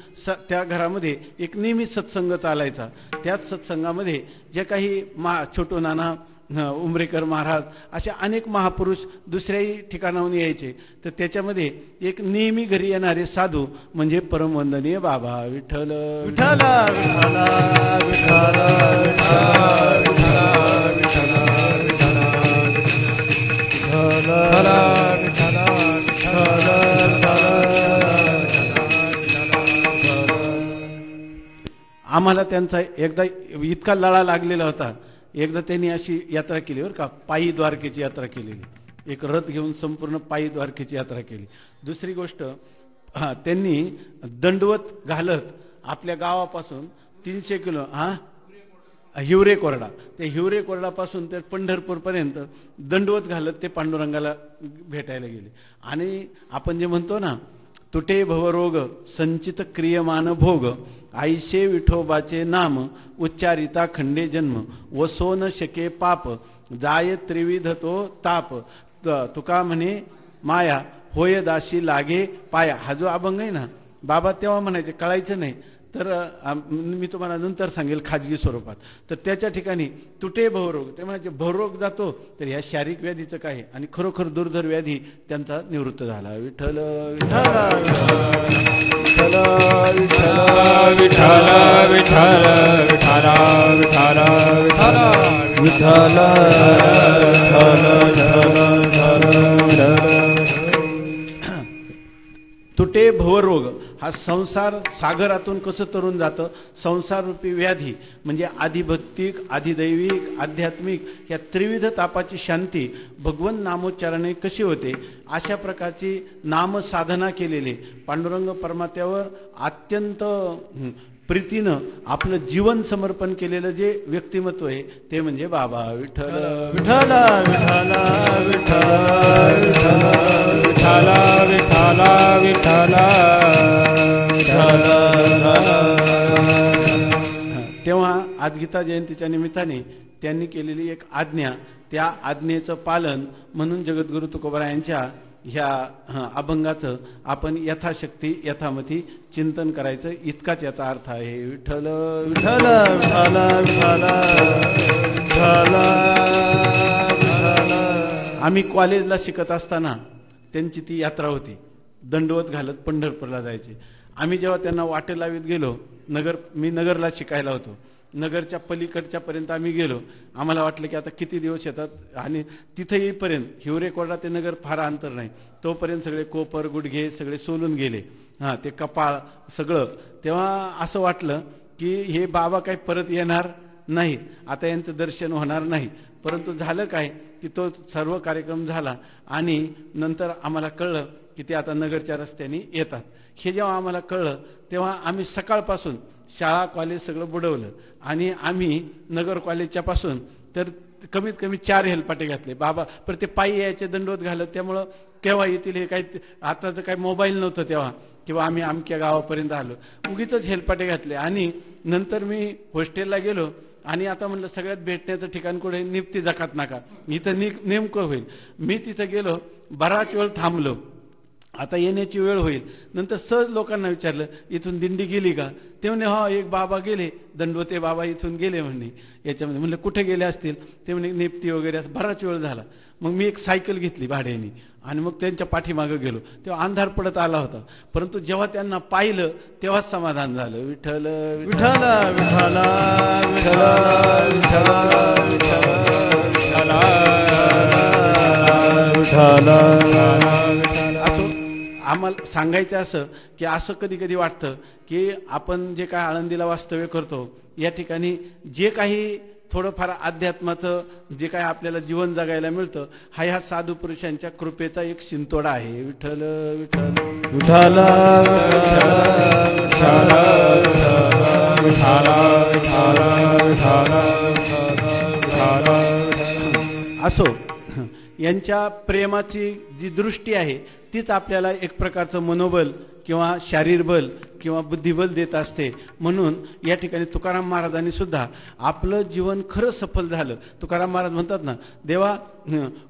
त्या घरामध्ये एक नेहमी सत्संग चालायचा. त्याच सत्संगामध्ये जे काही छोटू नाना उमरेकर महाराज असे अनेक महापुरुष दुसऱ्याही ठिकाणाहून यायचे. तर त्याच्यामध्ये एक नेहमी घरी येणारे साधू म्हणजे परमवंदनीय बाबा विठ्ठल विठ्ठल विठ्ठल विठ्ठल आम्हाला त्यांचा एकदा इतका लळा लागलेला होता. एकदा त्यांनी अशी यात्रा केली बरं का, पायी द्वारकेची यात्रा केलेली. एक रथ घेऊन संपूर्ण पायी द्वारकेची यात्रा केली. दुसरी गोष्ट त्यांनी दंडवत घालत आपल्या गावापासून 300 किलो हिवरे कोरडा, ते हिवरे कोरडापासून ते पंढरपूरपर्यंत दंडवत घालत ते पांडुरंगाला भेटायला गेले. आणि आपण जे म्हणतो ना, तुटे भवरोग संचित क्रियमान भोग, आईशे विठोबाचे नाम उच्चारिता खंडे जन्म, वसो न शके पाप जाय त्रिविध तो ताप, तुका म्हणे माया होय दाशी लागे पाया. हा जो अभंग आहे ना, बाबा तेव्हा म्हणायचे, कळायचं नाही तर मी तुम्हाला नंतर सांगेल खाजगी स्वरूपात. तर त्याच्या ठिकाणी तुटे भवरोग, ते म्हणायचे भवरोग जातो तर ह्या शारीरिक व्याधीचं काय, आणि खरोखर दुर्धर व्याधी त्यांचा निवृत्त झाला. विठ्ठल विठ्ठल विठ्ठल विठ्ठल विठ्ठल विठ्ठल विठ्ठल तुटे भवरोग हा संसार सागरातून कसं तरून जातं. संसार रूपी व्याधी म्हणजे आधिभौतिक, आधिदैविक, आध्यात्मिक या त्रिविध तापाची शांती भगवंत नामोच्चारणे कशी होते, अशा प्रकारची नामसाधना केलेली पांडुरंग परमात्यावर अत्यंत प्रीतीनं आपलं जीवन समर्पण केलेलं जे व्यक्तिमत्व आहे ते म्हणजे बाबा विठ्ठल विठ्ठल विठ्ठल विठ्ठल विठ्ठल विठ्ठल तेव्हा आज गीता जयंतीच्या निमित्ताने त्यांनी केलेली एक आज्ञा, त्या आज्ञेचं पालन म्हणून जगद्गुरु तुकोबरा यांच्या ह्या अभंगाचं आपण यथाशक्ती यथामती चिंतन करायचं, इतकाच याचा अर्थ आहे. विठ्ठल विठ्ठल विठ्ठल विठ्ठल. आम्ही कॉलेजला शिकत असताना त्यांची ती यात्रा होती. दंडवत घालत पंढरपूरला जायचे. आम्ही जेव्हा त्यांना वाटे लावीत गेलो, मी नगरला शिकायला होतो, नगरच्या पलीकडच्या पर्यंत आम्ही गेलो. आम्हाला वाटलं की आता किती दिवस येतात, आणि तिथे येईपर्यंत हिवरे कोरडा ते नगर फार अंतर नाही, तोपर्यंत सगळे कोपर गुडघे सगळे सोलून गेले, ते कपाळ सगळं. तेव्हा असं वाटलं की हे बाबा काही परत येणार नाहीत, आता यांचं दर्शन होणार नाही. परंतु झालं काय की तो सर्व कार्यक्रम झाला आणि नंतर आम्हाला कळलं की ते आता नगरच्या रस्त्याने येतात. हे जेव्हा आम्हाला कळलं तेव्हा आम्ही सकाळपासून शाळा कॉलेज सगळं बुडवलं आणि आम्ही नगर कॉलेजच्या पासून तर कमीत कमी 4 हेलपाटे घातले. बाबा पर ते पायी यायचे दंडवत घालत, त्यामुळं केव्हा येतील हे काही, आताचं काही मोबाईल नव्हतं तेव्हा, किंवा आम्ही आमच्या गावापर्यंत आलो, उगीच हेलपाटे घातले. आणि नंतर मी हॉस्टेलला गेलो आणि आता म्हणलं सगळ्यात भेटण्याचं ठिकाण कुठे, निप्ती जकात नाका, इथं नेमकं होईल. मी तिथं गेलो, बराच वेळ थांबलो, आता येण्याची वेळ होईल. नंतर सहज लोकांना विचारलं इथून दिंडी गेली का, ते म्हणे हा एक बाबा गेले, दंडवते बाबा इथून गेले म्हणे याच्यामध्ये. म्हणलं कुठे गेले असतील, ते म्हणे नेप्ती वगैरे, असं बराच वेळ झाला. मग मी एक सायकल घेतली भाड्याने आणि मग त्यांच्या पाठीमागं गेलो. तेव्हा अंधार पडत आला होता, परंतु जेव्हा त्यांना पाहिलं तेव्हाच समाधान झालं. विठ्ठल विठ्ठल विठ्ठल असं आम्हाला सांगायचं असं की असं कधी कधी वाटतं की आपण जे काय आळंदीला वास्तव्य करतो या ठिकाणी जे काही थोडंफार अध्यात्माचं जे काय आपल्याला जीवन जगायला मिळतं, हा ह्या साधू पुरुषांच्या कृपेचा एक शिंतोडा आहे. विठ्ठल विठ्ठल विठ्ठल असो, यांच्या प्रेमाची जी दृष्टी आहे तीच आपल्याला एक प्रकारचं मनोबल किंवा शारीरबल किंवा बुद्धिबल देत असते. म्हणून या ठिकाणी तुकाराम महाराजांनी सुद्धा आपलं जीवन खरं सफल झालं. तुकाराम महाराज म्हणतात ना, देवा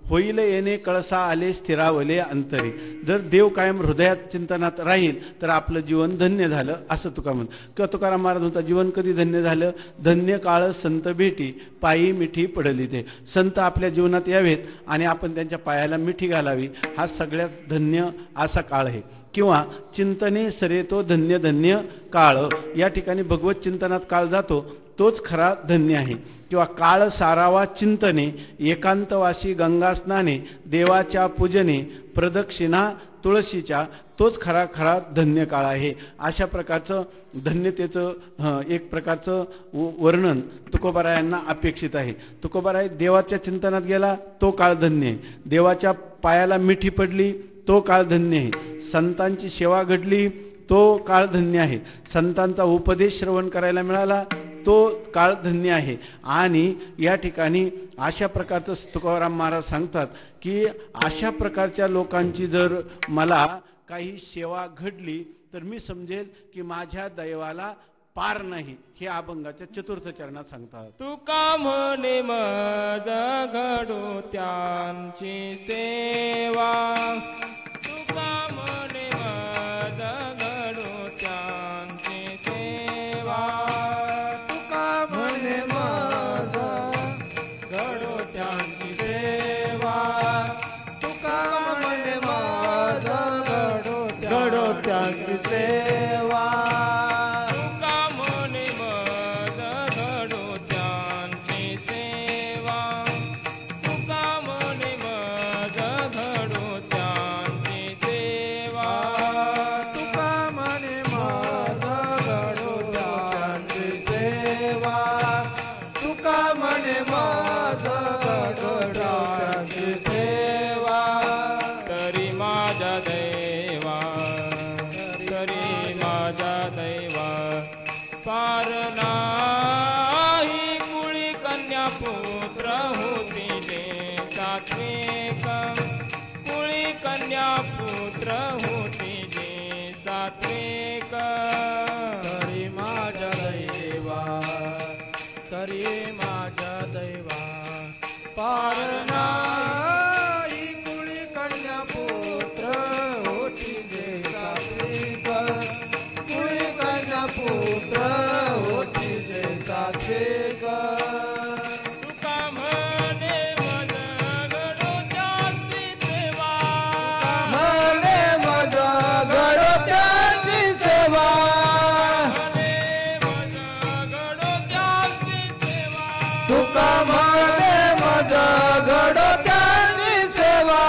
होईल येणे कळसा आले स्थिरावले अंतरे. जर देव कायम हृदयात चिंतनात राहील तर आपलं जीवन धन्य झालं असं किंवा तुकाराम महाराज म्हणतात, जीवन कधी धन्य झालं? धन्य काळ संत भेटी पायी मिठी पडली ते. संत आपल्या जीवनात यावेत आणि आपण त्यांच्या पायाला मिठी घालावी, हा सगळ्यात धन्य असा काळ आहे. किंवा चिंतने सरे तो धन्य धन्य काळ, या ठिकाणी भगवत चिंतनात काळ जातो तोच खरा धन्य आहे. किंवा काळ सारावा चिंतने एकांतवासी गंगा स्नाने देवाच्या पूजने प्रदक्षिणा तुळशीच्या, तोच खरा धन्य काळ आहे. अशा प्रकारचं धन्यतेचं एक प्रकारचं वर्णन तुकोबारायांना अपेक्षित आहे. तुकोबाराय देवाच्या चिंतनात गेला तो काळ धन्य आहे. देवाच्या पायाला मिठी पडली तो काळ धन्य आहे. संतांची सेवा घडली तो काळ धन्य आहे. संतांचा उपदेश श्रवण करायला मिळाला तो काळ धन्य आहे. आणि या ठिकाणी अशा प्रकारचं तुकाराम महाराज सांगतात की अशा प्रकारच्या लोकांची जर मला काही सेवा घडली तर मी समजेल की माझ्या दैवाला पार नाही. हे अभंगाच्या चतुर्थ चरणात सांगतात. तुका म्हणे मज घडो त्यांची सेवा, तुका म्हणे मज घडो त्यांची सेवा, तुका म्हणे मज घडो त्यांची सेवा, तुका म्हणे मज घडो त्यांची सेवा, तुका म्हणे मज घडो त्यांची सेवा, तुका म्हणे मज घडो त्यांची सेवा, तुका म्हणे मज घडो त्यांची सेवा, तुका म्हणे मज घडो त्यांची सेवा. तरी माझ्या दैवा, तरी माझ्या दैवा पार नाही. कुळी कन्या पुत्र होती जे सात्विक, कुळी कन्या पुत्र होती जे सात्विक. तरी माझ्या दैवा, तरी माझ्या दैवा पार नाही. कुळी कन्या पुत्र होती जे सात्विक, कुळी कन्या पुत्र होती जे सात्विक. तुका म्हणे मज घडो त्यांची सेवा, म्हणे मज घडो त्यांची सेवा, म्हणे मज घडो त्यांची सेवा, तुका म्हणे मज घडो त्यांची सेवा.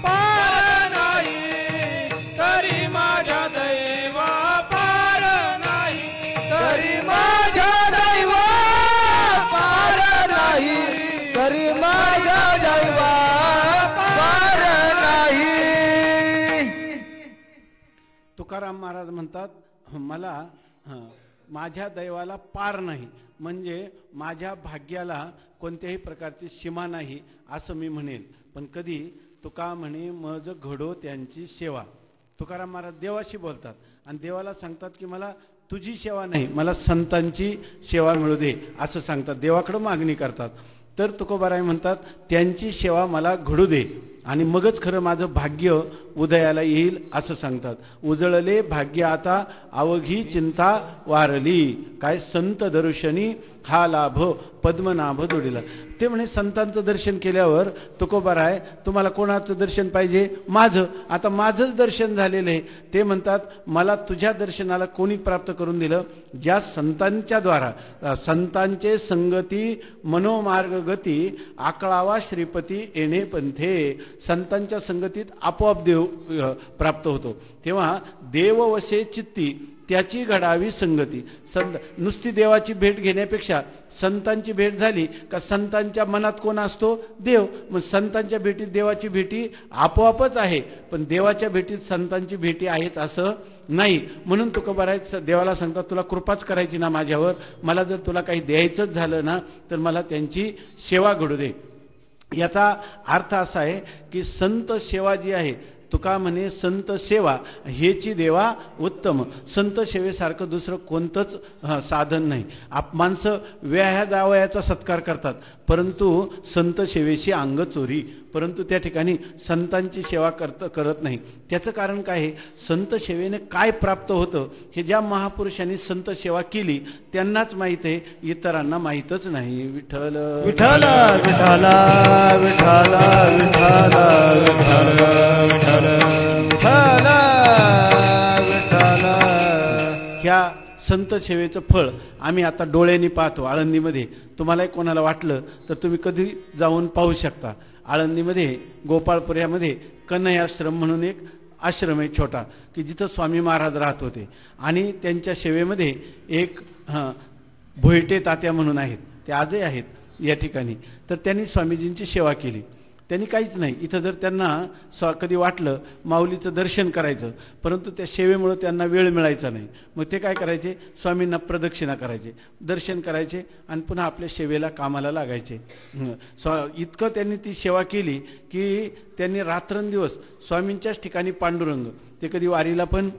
पार नाही तरी माझ्या दैवा पार नाही, तरी माझ्या दैवा पार नाही, तरी माझ्या दैवा पार नाही. तुकाराम महाराज म्हणतात, मला माझ्या दैवाला पार नाही, म्हणजे माझ्या भाग्याला कोणत्याही प्रकारची सीमा नाही असं मी म्हणेल. पण कधी तुका म्हणे मज घडो त्यांची सेवा. तुकाराम महाराज देवाशी बोलतात आणि देवाला सांगतात की मला तुझी सेवा नाही, मला संतांची सेवा मिळू दे असं सांगतात. देवाकडं मागणी करतात. तर तुकोबाराय म्हणतात त्यांची सेवा मला घडू दे आणि मगच खरं माझं भाग्य उदयाला येईल असं सांगतात. उजळले भाग्य आता अवघी चिंता वारली, काय संत दर्शनी हा लाभ पद्मनाभ जोडीला. ते म्हणे संतांचं दर्शन केल्यावर तुकोबाराय तुम्हाला कोणाचं दर्शन पाहिजे? माझं. आता माझंच दर्शन झालेलं आहे. ते म्हणतात मला तुझ्या दर्शनाला कोणी प्राप्त करून दिलं? ज्या संतांच्या द्वारा संतांचे संगती मनोमार्ग गती आकळावा श्रीपती येणे पंथे. संतांच्या संगतीत आपोआप देव प्राप्त होतो. तेव्हा देववशे चित्ती त्याची घडावी संगती. नुसती देवाची भेट घेण्यापेक्षा संतांची भेट झाली का संतांच्या मनात कोण असतो? देव. मग संतांच्या भेटीत देवाची भेटी आपोआपच आहे, पण देवाच्या भेटीत संतांची भेटी आहेत असं नाही. म्हणून तुकोबाराय देवाला सांगतात तुला कृपाच करायची ना माझ्यावर, मला जर तुला काही द्यायचंच झालं ना तर मला त्यांची सेवा घडू दे. याचा अर्थ असा आहे की संत सेवा जी आहे तुका म्हणे संत सेवा हेची देवा उत्तम. संत सेवेसारखं दुसरं कोणतंच साधन नाही. माणसं व्याह्या जावयाचा सत्कार करतात, परंतु संत सेवेशी अंग चोरी. परंतु त्या ठिकाणी संतांची सेवा करत नाही. त्याचं कारण काय आहे? संत सेवेने काय प्राप्त होतं हे ज्या महापुरुषांनी संत सेवा केली त्यांनाच माहीत आहे, इतरांना माहीतच नाही. विठ्ठल विठ्ठल विठ्ठल विठ्ठल विठ्ठल विठ्ठल विठ्ठल विठ्ठल. ह्या संत सेवेचं फळ आम्ही आता डोळ्यांनी पाहतो आळंदीमध्ये. तुम्हालाही कोणाला वाटलं तर तुम्ही कधी जाऊन पाहू शकता. आळंदीमध्ये गोपाळपुऱ्यामध्ये कन्हैयाश्रम म्हणून एक आश्रम आहे छोटा, की जिथं स्वामी महाराज राहत होते. आणि त्यांच्या सेवेमध्ये एक भोयटे तात्या म्हणून आहेत, ते आजही आहेत या ठिकाणी. तर त्यांनी स्वामीजींची सेवा केली. त्यांनी काहीच नाही, इथं जर त्यांना कधी वाटलं माऊलीचं दर्शन करायचं, परंतु त्या सेवेमुळं त्यांना वेळ मिळायचा नाही, मग ते काय करायचे? स्वामींना प्रदक्षिणा करायचे, दर्शन करायचे आणि पुन्हा आपल्या सेवेला कामाला लागायचे. इतकं त्यांनी ती सेवा केली की त्यांनी रात्रंदिवस स्वामींच्याच ठिकाणी पांडुरंग, ते कधी वारीला पण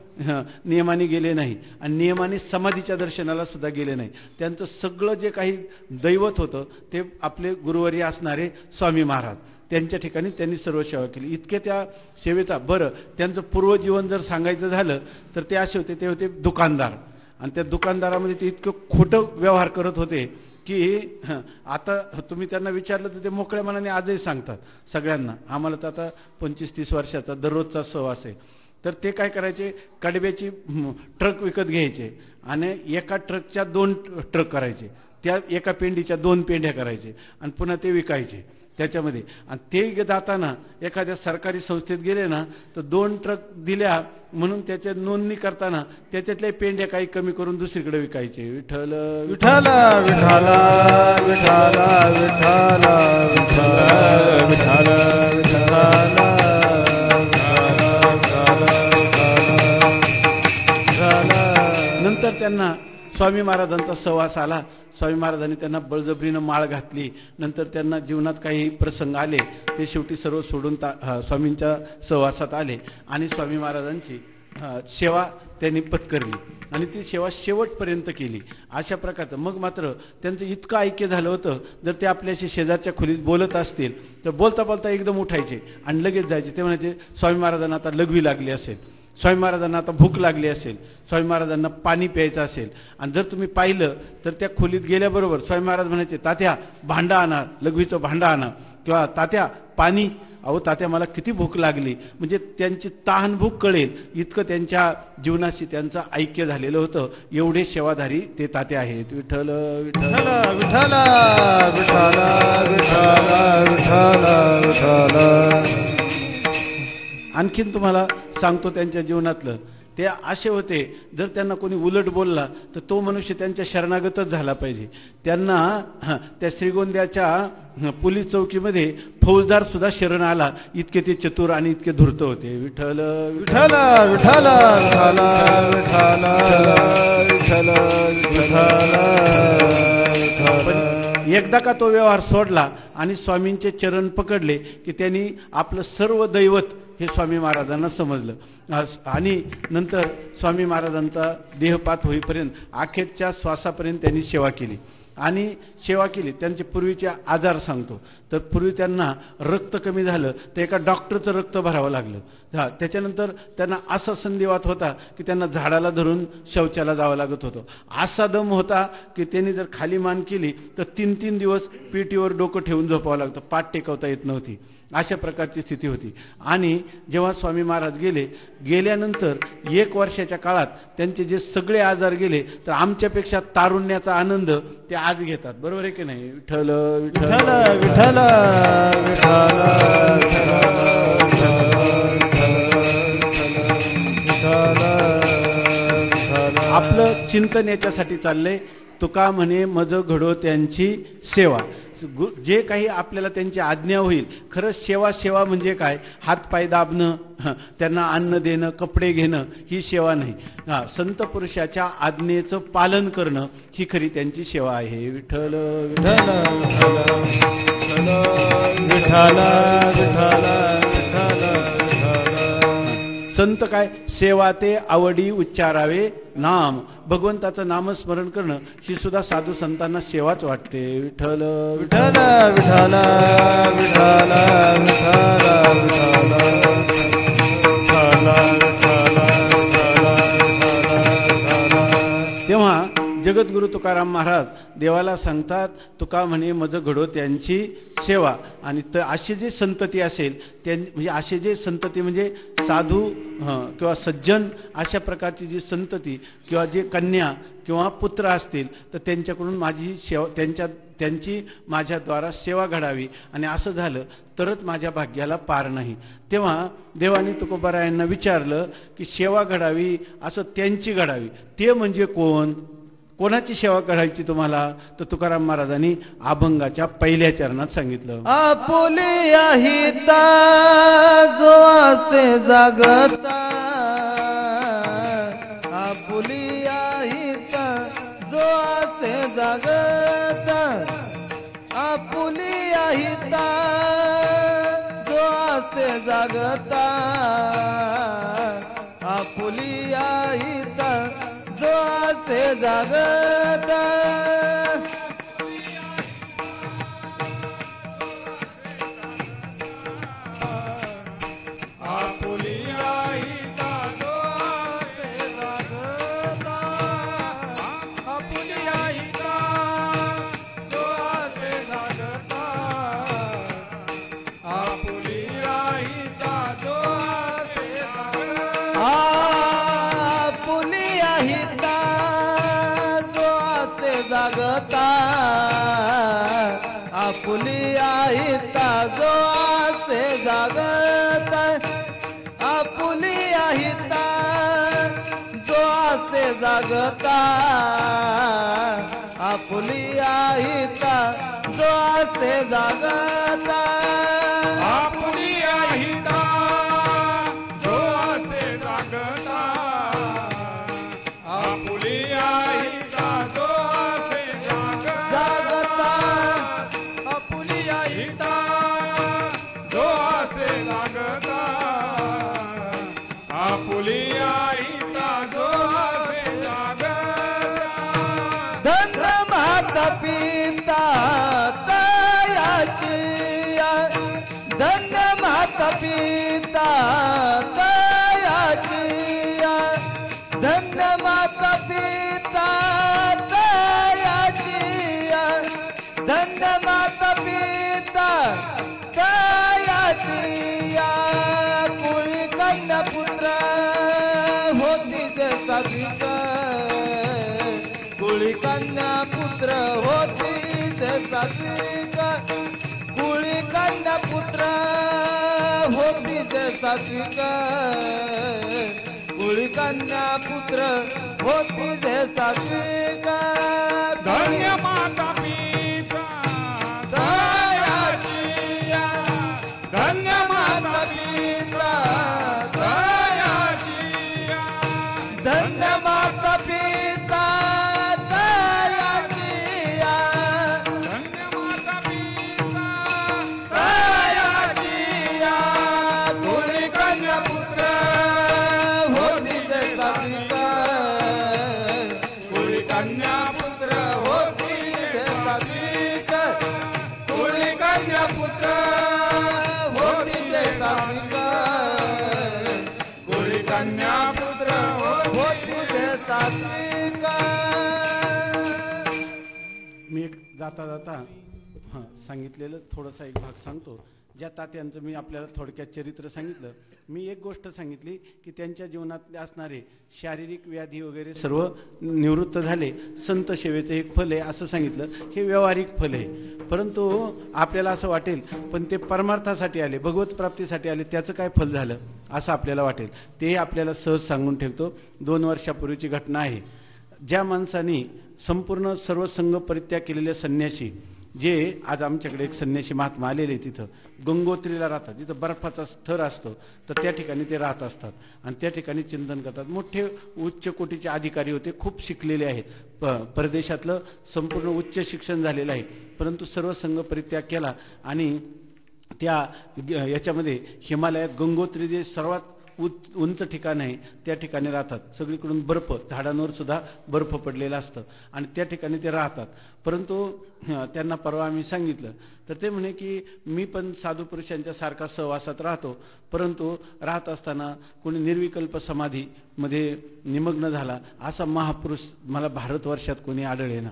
नियमाने गेले नाही आणि नियमाने समाधीच्या दर्शनाला सुद्धा गेले नाही. त्यांचं सगळं जे काही दैवत होतं ते आपले गुरुवर्य असणारे स्वामी महाराज, त्यांच्या ठिकाणी त्यांनी सर्व सेवा केली. इतके त्या सेवेचा. बरं, त्यांचं पूर्वजीवन जर सांगायचं झालं तर ते असे होते, ते होते दुकानदार. आणि त्या दुकानदारामध्ये ते इतकं खोटं व्यवहार करत होते की आता तुम्ही त्यांना विचारलं तर ते मोकळ्या मनाने आजही सांगतात सगळ्यांना. आम्हाला तर आता 25-30 वर्षाचा दररोजचा सहवास आहे. तर ते काय करायचे? कडब्याची ट्रक विकत घ्यायचे आणि एका ट्रकच्या 2 ट्रक करायचे, त्या एका पेंडीच्या 2 पेंड्या करायचे आणि पुन्हा ते विकायचे त्याच्यामध्ये. आणि ते जाताना एखाद्या सरकारी संस्थेत गेले ना तर 2 ट्रक दिल्या म्हणून त्याच्या नोंदणी करताना त्याच्यातल्या पेंड्या काही कमी करून दुसरीकडे विकायचे. विठ्ठल विठ्ठल विठ्ठल विठ्ठल विठ्ठल विठ्ठल विठ्ठल. नंतर त्यांना स्वामी महाराजांचा सहवास आला. स्वामी महाराजांनी त्यांना बळजबरीनं माळ घातली. नंतर त्यांना जीवनात काही प्रसंग आले, ते शेवटी सर्व सोडून स्वामींच्या सहवासात आले आणि स्वामी महाराजांची सेवा त्यांनी पत्करली आणि ती सेवा शेवटपर्यंत केली. अशा प्रकारचं मग मात्र त्यांचं इतकं ऐक्य झालं होतं, जर ते आपल्याशी शेजारच्या खोलीत बोलत असतील तर बोलता बोलता एकदम उठायचे आणि लगेच जायचे. ते म्हणायचे स्वामी महाराजांना आता लघवी लागली असेल, स्वामी महाराजांना आता भूक लागली असेल, स्वामी महाराजांना पाणी प्यायचं असेल. आणि जर तुम्ही पाहिलं तर त्या खोलीत गेल्याबरोबर स्वामी महाराज म्हणायचे, तात्या भांडं आणा, लघवीचं भांडं आणा, किंवा तात्या पाणी. अहो तात्या मला किती भूक लागली. म्हणजे त्यांची तहान भूक कळेल इतकं त्यांच्या जीवनाशी त्यांचं ऐक्य झालेलं होतं. एवढे सेवाधारी ते तात्या आहेत. विठ्ठल विठ्ठल विठ्ठल विठ्ठल विठ्ठल विठ्ठल विठ्ठल. आणखीन तुम्हाला सांगतो त्यांच्या जीवनातलं. ते असे होते, जर त्यांना कोणी उलट बोलला तर तो मनुष्य त्यांच्या शरणागतच झाला पाहिजे. त्यांना त्या श्रीगोंद्याच्या पोलीस चौकीमध्ये फौजदार सुद्धा शरण आला, इतके ते चतुर आणि इतके धूर्त होते. विठ्ठल विठ्ठल विठ्ठल विठ्ठल विठ्ठल विठ्ठल. एकदा का तो व्यवहार सोडला आणि स्वामींचे चरण पकडले की त्यांनी आपलं सर्व दैवत हे स्वामी महाराजांना समजलं. आणि नंतर स्वामी महाराजांचा देहपात होईपर्यंत अखेरच्या श्वासापर्यंत त्यांनी सेवा केली आणि सेवा केली. त्यांचे पूर्वीचे आजार सांगतो तर पूर्वी त्यांना रक्त कमी झालं तर एका डॉक्टरचं रक्त भरावं लागलं. त्याच्यानंतर त्यांना असा संधिवात होता की त्यांना झाडाला धरून शौचाला जावं लागत होतं. असा दम होता की त्यांनी जर खाली मान केली तर 3-3 दिवस पेटीवर डोकं ठेवून झोपावं लागतं, पाठ टेकवता येत नव्हती. अशा प्रकारची स्थिती होती. आणि जेव्हा स्वामी महाराज गेल्यानंतर 1 वर्षाच्या काळात त्यांचे जे सगळे आजार गेले, तर आमच्यापेक्षा तारुण्याचा आनंद ते आज घेतात. बरोबर आहे की नाही? विठ्ठल विठ्ठल विठ्ठल आपलं चिंतन याच्यासाठी चाललंय. तुका म्हणे मज घडो त्यांची सेवा. जे काही आपल्याला त्यांची आज्ञा होईल. खरं सेवा म्हणजे काय? हातपाय दाबणं, त्यांना अन्न देणं, कपडे घेणं ही सेवा नाही. संत पुरुषाच्या आज्ञेचं पालन करणं ही खरी त्यांची सेवा आहे. विठ्ठल विठ्ठल विठ्ठल विठ्ठल विठ्ठल. संत काय सेवा ते आवडी उच्चारावे नाम, भगवंताचं नामस्मरण करणं ही सुद्धा साधू संतांना सेवाच वाटते. विठ्ठल विठ्ठल विठ्ठल विठ्ठल तेव्हा जगद्गुरु तुकाराम महाराज देवाला सांगतात, तुका म्हणे मज घडो त्यांची सेवा. आणि असे जे संतती असेल म्हणजे असे जे संतती म्हणजे साधू किंवा सज्जन अशा प्रकारची जी संतती किंवा जे कन्या किंवा पुत्र असतील तर त्यांच्याकडून माझी सेवा त्यांची माझ्याद्वारा सेवा घडावी. आणि असं झालं तरच माझ्या भाग्याला पार नाही. तेव्हा देवाने तुकोबारायांना विचारलं की सेवा घडावी असं त्यांची घडावी, ते म्हणजे कोण, कोणाची सेवा करायची तुम्हाला? तर तुकाराम महाराजांनी अभंगाच्या पहिल्या चरणात सांगितलं, आपुलिया हिता जो असे जागता, आपुलिया हिता जो असे जागता, आपुलिया हिता जो असे जागता, आपुलिया हिता जो असे जागता. आपुलिया हिता जो असे जागता, आपुलिया हिता जो असे जागता, आपुलिया हिता जो असे जागता, आपुलिया हिता जो असे जागता, आपुलिया हिता जो असे जागता, आपुलिया हिता जो असे जागता, आपुलिया हिता जो असे जागता. धन माता पिता तयाची, धन माता पिता तयाची, धन माता पिता तयाची, धन माता पिता तयाची. कुळी कन्या पुत्र होती जे सात्विक, कुळी कन्या पुत्र होती जे सात्विक, कुळी कन्या पुत्र होती जे सात्विक, कुळी कन्या पुत्र होती जे सात्विक. धन्य माता पिता दयाची, धन्य माता पिता दयाची, धन्य माता पिता दयाची, धन्य माता पिता दयाची. कुळी कन्या पुत्र होती जे सात्विक, कुळी कन्या पुत्र होती जे सात्विक, कुळी कन्या पुत्र होती जे सात्विक, कुळी कन्या पुत्र होती जे सात्विक. मी एक जाता जाता सांगितलेलं थोडासा एक भाग सांगतो. ज्या तात्यांचं मी आपल्याला थोडक्यात चरित्र सांगितलं. मी एक गोष्ट सांगितली की त्यांच्या जीवनात असणारे शारीरिक व्याधी वगैरे सर्व निवृत्त झाले, संत सेवेचं एक फल आहे असं सांगितलं. हे व्यावहारिक फल आहे, परंतु आपल्याला असं वाटेल पण ते परमार्थासाठी आले, भगवत प्राप्तीसाठी आले, त्याचं काय फल झालं असं आपल्याला वाटेल. ते आपल्याला सहज सांगून ठेवतो. 2 वर्षापूर्वीची घटना आहे. ज्या माणसाने संपूर्ण सर्व संघ परित्याग केलेले संन्यासी, जे आज आमच्याकडे एक संन्यासी महात्मा आलेले, तिथं गंगोत्रीला राहतात, जिथं बर्फाचा स्तर असतो, तर त्या ठिकाणी ते राहत असतात आणि त्या ठिकाणी चिंतन करतात. मोठे उच्च कोटीचे अधिकारी होते, खूप शिकलेले आहेत, परदेशातलं संपूर्ण उच्च शिक्षण झालेलं आहे, परंतु सर्व संघ परित्याग केला आणि त्या याच्यामध्ये हिमालयात गंगोत्री जे सर्वात उंच ठिकाण आहे त्या ठिकाणी राहतात. सगळीकडून बर्फ, झाडांवर सुद्धा बर्फ पडलेला असतं आणि त्या ठिकाणी ते राहतात. परंतु त्यांना परवा आम्ही सांगितलं तर ते म्हणे की मी पण साधू पुरुषांच्या सारखा सहवासात राहतो, परंतु राहत असताना कोणी निर्विकल्प समाधीमध्ये निमग्न झाला असा महापुरुष मला भारतवर्षात कोणी आढळेना.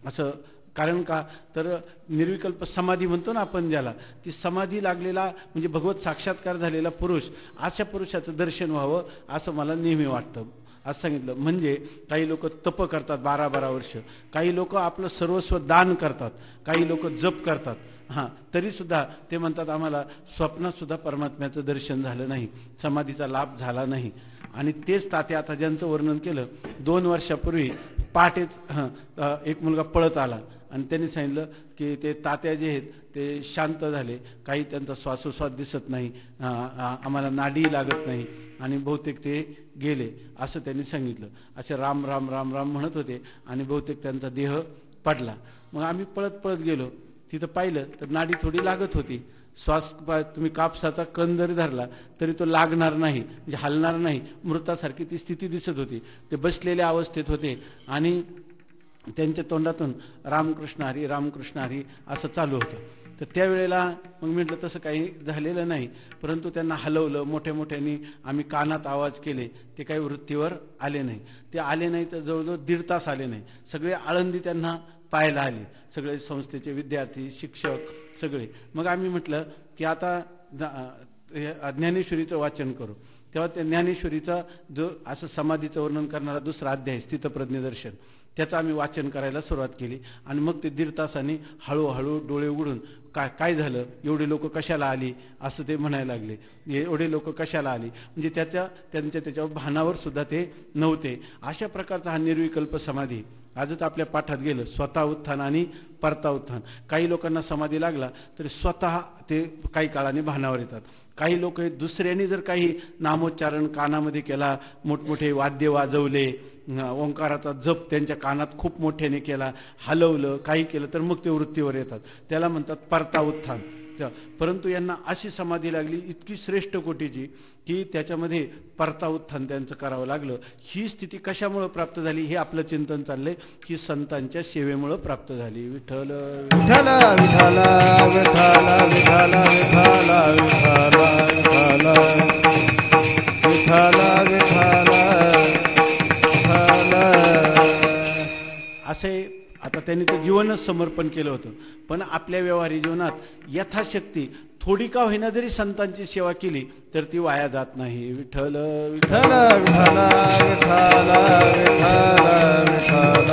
असं कारण का तर निर्विकल्प समाधी म्हणतो ना आपण ज्याला, ती समाधी लागलेला म्हणजे भगवत साक्षात्कार झालेला पुरुष, अशा पुरुषाचं दर्शन व्हावं असं मला नेहमी वाटतं. असं सांगितलं. म्हणजे काही लोक तप करतात 12-12 वर्ष, काही लोक आपलं सर्वस्व दान करतात, काही लोक जप करतात. तरी सुद्धा ते म्हणतात आम्हाला स्वप्नात सुद्धा परमात्म्याचं दर्शन झालं नाही, समाधीचा लाभ झाला नाही. आणि तेच तात्या आता ज्यांचं वर्णन केलं 2 वर्षापूर्वी पहाटेच एक मुलगा पळत आला आणि त्यांनी सांगितलं की ते तात्या जे आहेत ते शांत झाले, काही त्यांचा श्वासोश्वास दिसत नाही, आम्हाला नाडी लागत नाही आणि बहुतेक ते गेले असं त्यांनी सांगितलं. असे राम राम राम राम म्हणत होते आणि बहुतेक त्यांचा देह पडला. मग आम्ही पळत पळत गेलो, तिथं पाहिलं तर नाडी थोडी लागत होती. श्वास तुम्ही कापसाचा कण जरी धरला तरी तो लागणार नाही, म्हणजे हलणार नाही, मृतासारखी ती स्थिती दिसत होती. ते बसलेल्या अवस्थेत होते आणि त्यांच्या तोंडातून रामकृष्ण हरी रामकृष्ण हरी असं चालू होतं. तर त्यावेळेला मग म्हटलं तसं काही झालेलं नाही, परंतु त्यांना हलवलं मोठ्या मोठ्याने, आम्ही कानात आवाज केले, ते काही वृत्तीवर आले नाही. ते आले नाही तर जवळजवळ 1.5 तास आले नाही. सगळे आळंदी त्यांना पाहायला आले, सगळे संस्थेचे विद्यार्थी, शिक्षक सगळे. मग आम्ही म्हटलं की आता ज्ञानेश्वरीचं वाचन करू. तेव्हा त्या ज्ञानेश्वरीचा जो असं समाधीचं वर्णन करणारा दुसरा अध्याय स्थितप्रज्ञ दर्शन, त्याचं आम्ही वाचन करायला सुरुवात केली. आणि मग ते 1.5 तासांनी हळूहळू डोळे उघडून काय झालं, एवढे लोक कशाला आली असं ते म्हणायला लागले. एवढे लोक कशाला आली म्हणजे त्याच्यावर भानावर सुद्धा ते नव्हते. अशा प्रकारचा हा निर्विकल्प समाधी आजच आपल्या पाठात गेलं. स्वतः उत्थान आणि परता उत्थान. काही लोकांना समाधी लागला तरी स्वतः ते काही काळाने भानावर येतात. काही लोक दुसऱ्याने जर काही नामोच्चारण कानामध्ये केला, मोठमोठे वाद्य वाजवले, ओंकाराचा जप त्यांच्या कानात खूप मोठ्याने केला, हलवलं, काही केलं तर मग ते वृत्तीवर येतात. त्याला म्हणतात परता उत्थान. परंतु यांना अशी समाधी लागली इतकी श्रेष्ठ कोटीची की त्याच्यामध्ये परता उत्थान त्यांचं करावं लागलं. ही स्थिती कशामुळे प्राप्त झाली हे आपलं चिंतन चाललंय की संतांच्या सेवेमुळे प्राप्त झाली. विठ्ठल विठ्ठल विठ्ठल विठ्ठल विठ्ठल विठ्ठल विठ्ठल असे आता त्यांनी ते जीवनच समर्पण केलं होतं. पण आपल्या व्यवहारी जीवनात यथाशक्ती थोडी का होईना जरी संतांची सेवा केली तर ती वाया जात नाही. विठ्ठल विठ्ठल विठ्ठल विठ्ठल विठ्ठल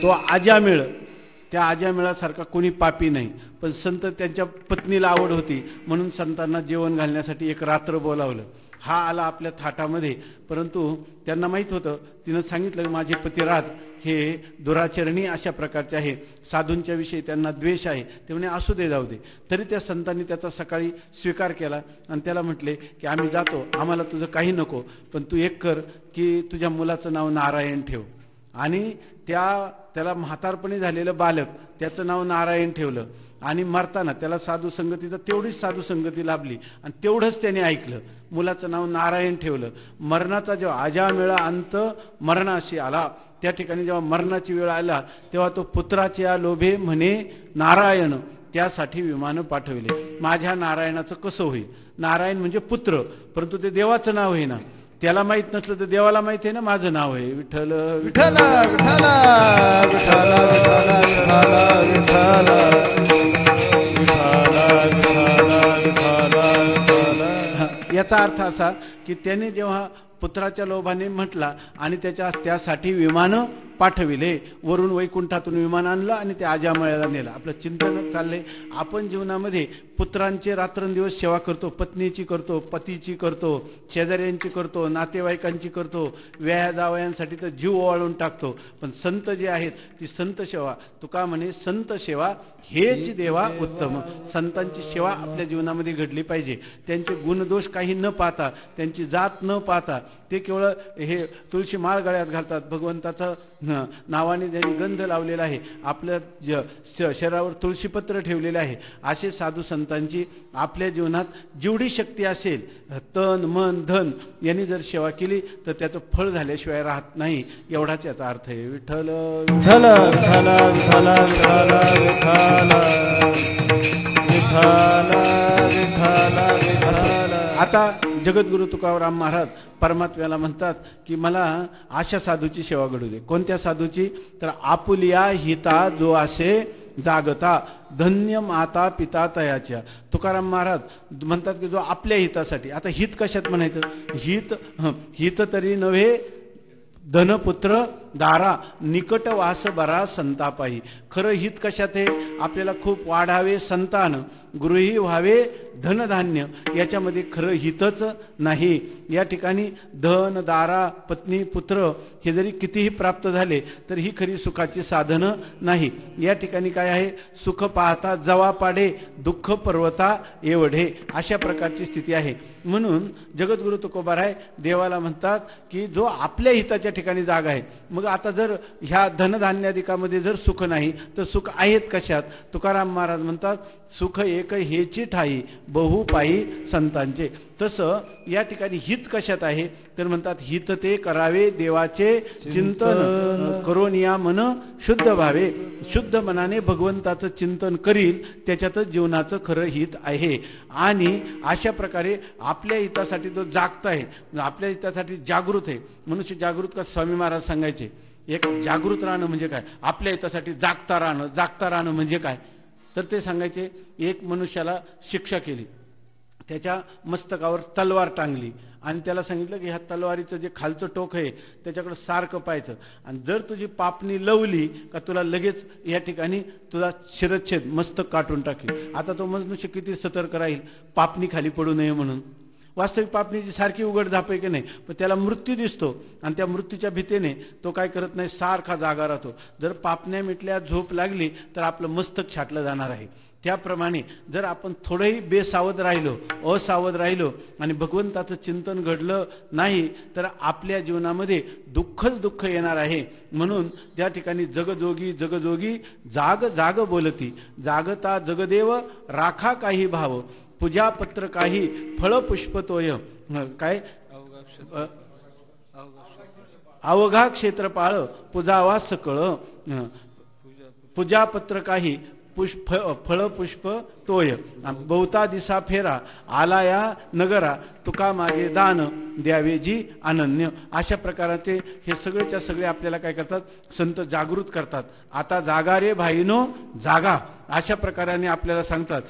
तो आजामेळ, त्या आजामेळासारखा कोणी पापी नाही. पण संत त्यांच्या पत्नीला आवड होती म्हणून संतांना जेवण घालण्यासाठी एक रात्र बोलावलं. हा आला आपल्या थाटामध्ये, परंतु त्यांना माहीत होतं, तिनं सांगितलं माझे पतिराज हे दुराचरणी अशा प्रकारचे आहे, साधूंच्या विषयी त्यांना द्वेष आहे. ते म्हणे असू दे, जाऊ दे. तरी त्या संतांनी त्याचा सकाळी स्वीकार केला आणि त्याला म्हटले की आम्ही जातो, आम्हाला तुझं काही नको, पण तू एक कर की तुझ्या मुलाचं नाव नारायण ठेव. आणि त्याला म्हातारपणी झालेलं बालक त्याचं नाव नारायण ठेवलं. आणि मरताना त्याला साधू संगतीचा तेवढीच साधू संगती लाभली आणि तेवढंच त्याने ऐकलं. मुलाचं नाव नारायण ठेवलं. मरणाचा जेव्हा अजामेळा अंत मरणाशी आला, त्या ठिकाणी जेव्हा मरणाची वेळ आला तेव्हा तो पुत्राच्या लोभे म्हणे नारायण, त्यासाठी विमान पाठविले. माझ्या नारायणाचं कसं होईल? नारायण म्हणजे पुत्र, परंतु ते देवाचं नाव आहे ना, त्याला माहित नसलं तर देवाला माहित आहे ना माझं नाव आहे. विठ्ठल विठ्ठल विठ्ठल विठ्ठल विठ्ठल विठ्ठल. याचा अर्थ असा की त्याने जेव्हा पुत्राच्या लोभाने म्हटला आणि त्यासाठी विमानं पाठविले, वरून वैकुंठातून विमान आणलं आणि ते आजामळ्याला नेलं. आपलं चिंतन चाललंय, आपण जीवनामध्ये पुत्रांचे रात्रंदिवस सेवा करतो, पत्नीची करतो, पतीची करतो, शेजाऱ्यांची करतो, नातेवाईकांची करतो, व्याया जावयांसाठी तर जीव ओवाळून टाकतो. पण संत जे आहेत ती संत सेवा, तुका म्हणे संत सेवा हेच देवा उत्तम. संतांची सेवा आपल्या जीवनामध्ये घडली पाहिजे. त्यांचे गुणदोष काही न पाहता, त्यांची जात न पाहता, ते केवळ हे तुळशी माळ गळ्यात घालतात, भगवंताचं नावाने ज्यांनी गंध लावलेला आहे, आपल्या शरीरावर तुळशीपत्र ठेवलेले आहे, असे साधू संतांची आपल्या जीवनात जेवढी शक्ती असेल, तन मन धन यांनी जर सेवा केली तर त्याचं फळ झाल्याशिवाय राहत नाही, एवढाच याचा अर्थ आहे. विठ्ठल विठ्ठल विठ्ठल विठ्ठल विठ्ठल विठ्ठल विठ्ठल विठ्ठल. आता जगद्गुरु तुकाराम महाराज परमात्म्याला म्हणतात की मला अशा साधूची सेवा घडू दे. कोणत्या साधूची? तर आपुलिया हिता जो असे जागता धन्य माता पिता तयाच्या. तुकाराम महाराज म्हणतात की जो आपल्या हितासाठी. आता हित कशात म्हणायचं? हित तरी नव्हे धनपुत्र दारा निकट वास बरा संतापाई. खरं हित कशात आहे? आपल्याला खूप वाढावे संतान, गृही व्हावे धनधान्य, याच्यामध्ये खरं हितच नाही. या ठिकाणी धन दारा पत्नी पुत्र हे जरी कितीही प्राप्त झाले तर ही खरी सुखाची साधनं नाही. या ठिकाणी काय आहे? सुख पाहता जवा पाडे दुःख पर्वता एवढे, अशा प्रकारची स्थिती आहे. म्हणून जगद्गुरु तुकोबाराय देवाला म्हणतात की जो आपल्या हिताच्या ठिकाणी जागा आहे. मग आता जर ह्या धनधान्यादिकामध्ये जर सुख नाही तर सुख आहेत कशात? तुकाराम महाराज म्हणतात सुख एक हेची ठाई बहु पायी संतांचे. तसं या ठिकाणी हित कशात आहे? तर म्हणतात हित ते करावे देवाचे चिंतन करून या मन शुद्ध व्हावे. शुद्ध मनाने भगवंताचं चिंतन करील त्याच्यातच जीवनाचं खरं हित आहे. आणि अशा प्रकारे आपल्या हितासाठी तो जागता आहे, आपल्या हितासाठी जागृत आहे. मनुष्य जागृत का? स्वामी महाराज सांगायचे एक जागृत राहणं म्हणजे काय, आपल्या हितासाठी जागता राहणं. जागता राहणं म्हणजे काय? तर ते सांगायचे एक मनुष्याला शिक्षा केली, त्याच्या मस्तकावर तलवार टांगली आणि त्याला सांगितलं की ह्या तलवारीचं जे खालचं टोक आहे त्याच्याकडे सारखं पाहायचं, आणि जर तुझी पापणी लवली का तुला लगेच या ठिकाणी तुझा शिरच्छेद मस्तक काटून टाकेल. आता तो मनुष्य किती सतर्क राहील पापणी खाली पडू नये म्हणून. वास्तविक पापणीची सारखी उघड झाप आहे की नाही, पण त्याला मृत्यू दिसतो आणि त्या मृत्यूच्या भीतीने तो काय करत नाही, सारखा जागा राहतो. जर पापण्या मिटल्या झोप लागली तर आपलं मस्तक छाटलं जाणार आहे. त्याप्रमाणे जर आपण थोडंही बेसावध राहिलो, असावध राहिलो आणि भगवंताचं चिंतन घडलं नाही तर आपल्या जीवनामध्ये दुःखच दुःख येणार आहे. म्हणून त्या ठिकाणी जगजोगी जगजोगी जाग जाग बोलती, जागता जगदेव राखा काही भाव, पूजा पत्र काही फळ पुष्प तोय. काय? अवघा क्षेत्रपाळ पूजावा सकळ, पूजा पत्र काही फळ पुष्प तोय. बहुता दिसा फेरा आला या नगरा, तुका मागे दान द्यावे जी अनन्य. अशा प्रकाराचे हे सगळेच्या सगळे आपल्याला काय करतात? संत जागृत करतात. आता जागा रे भाईनो जागा, अशा प्रकाराने आपल्याला सांगतात.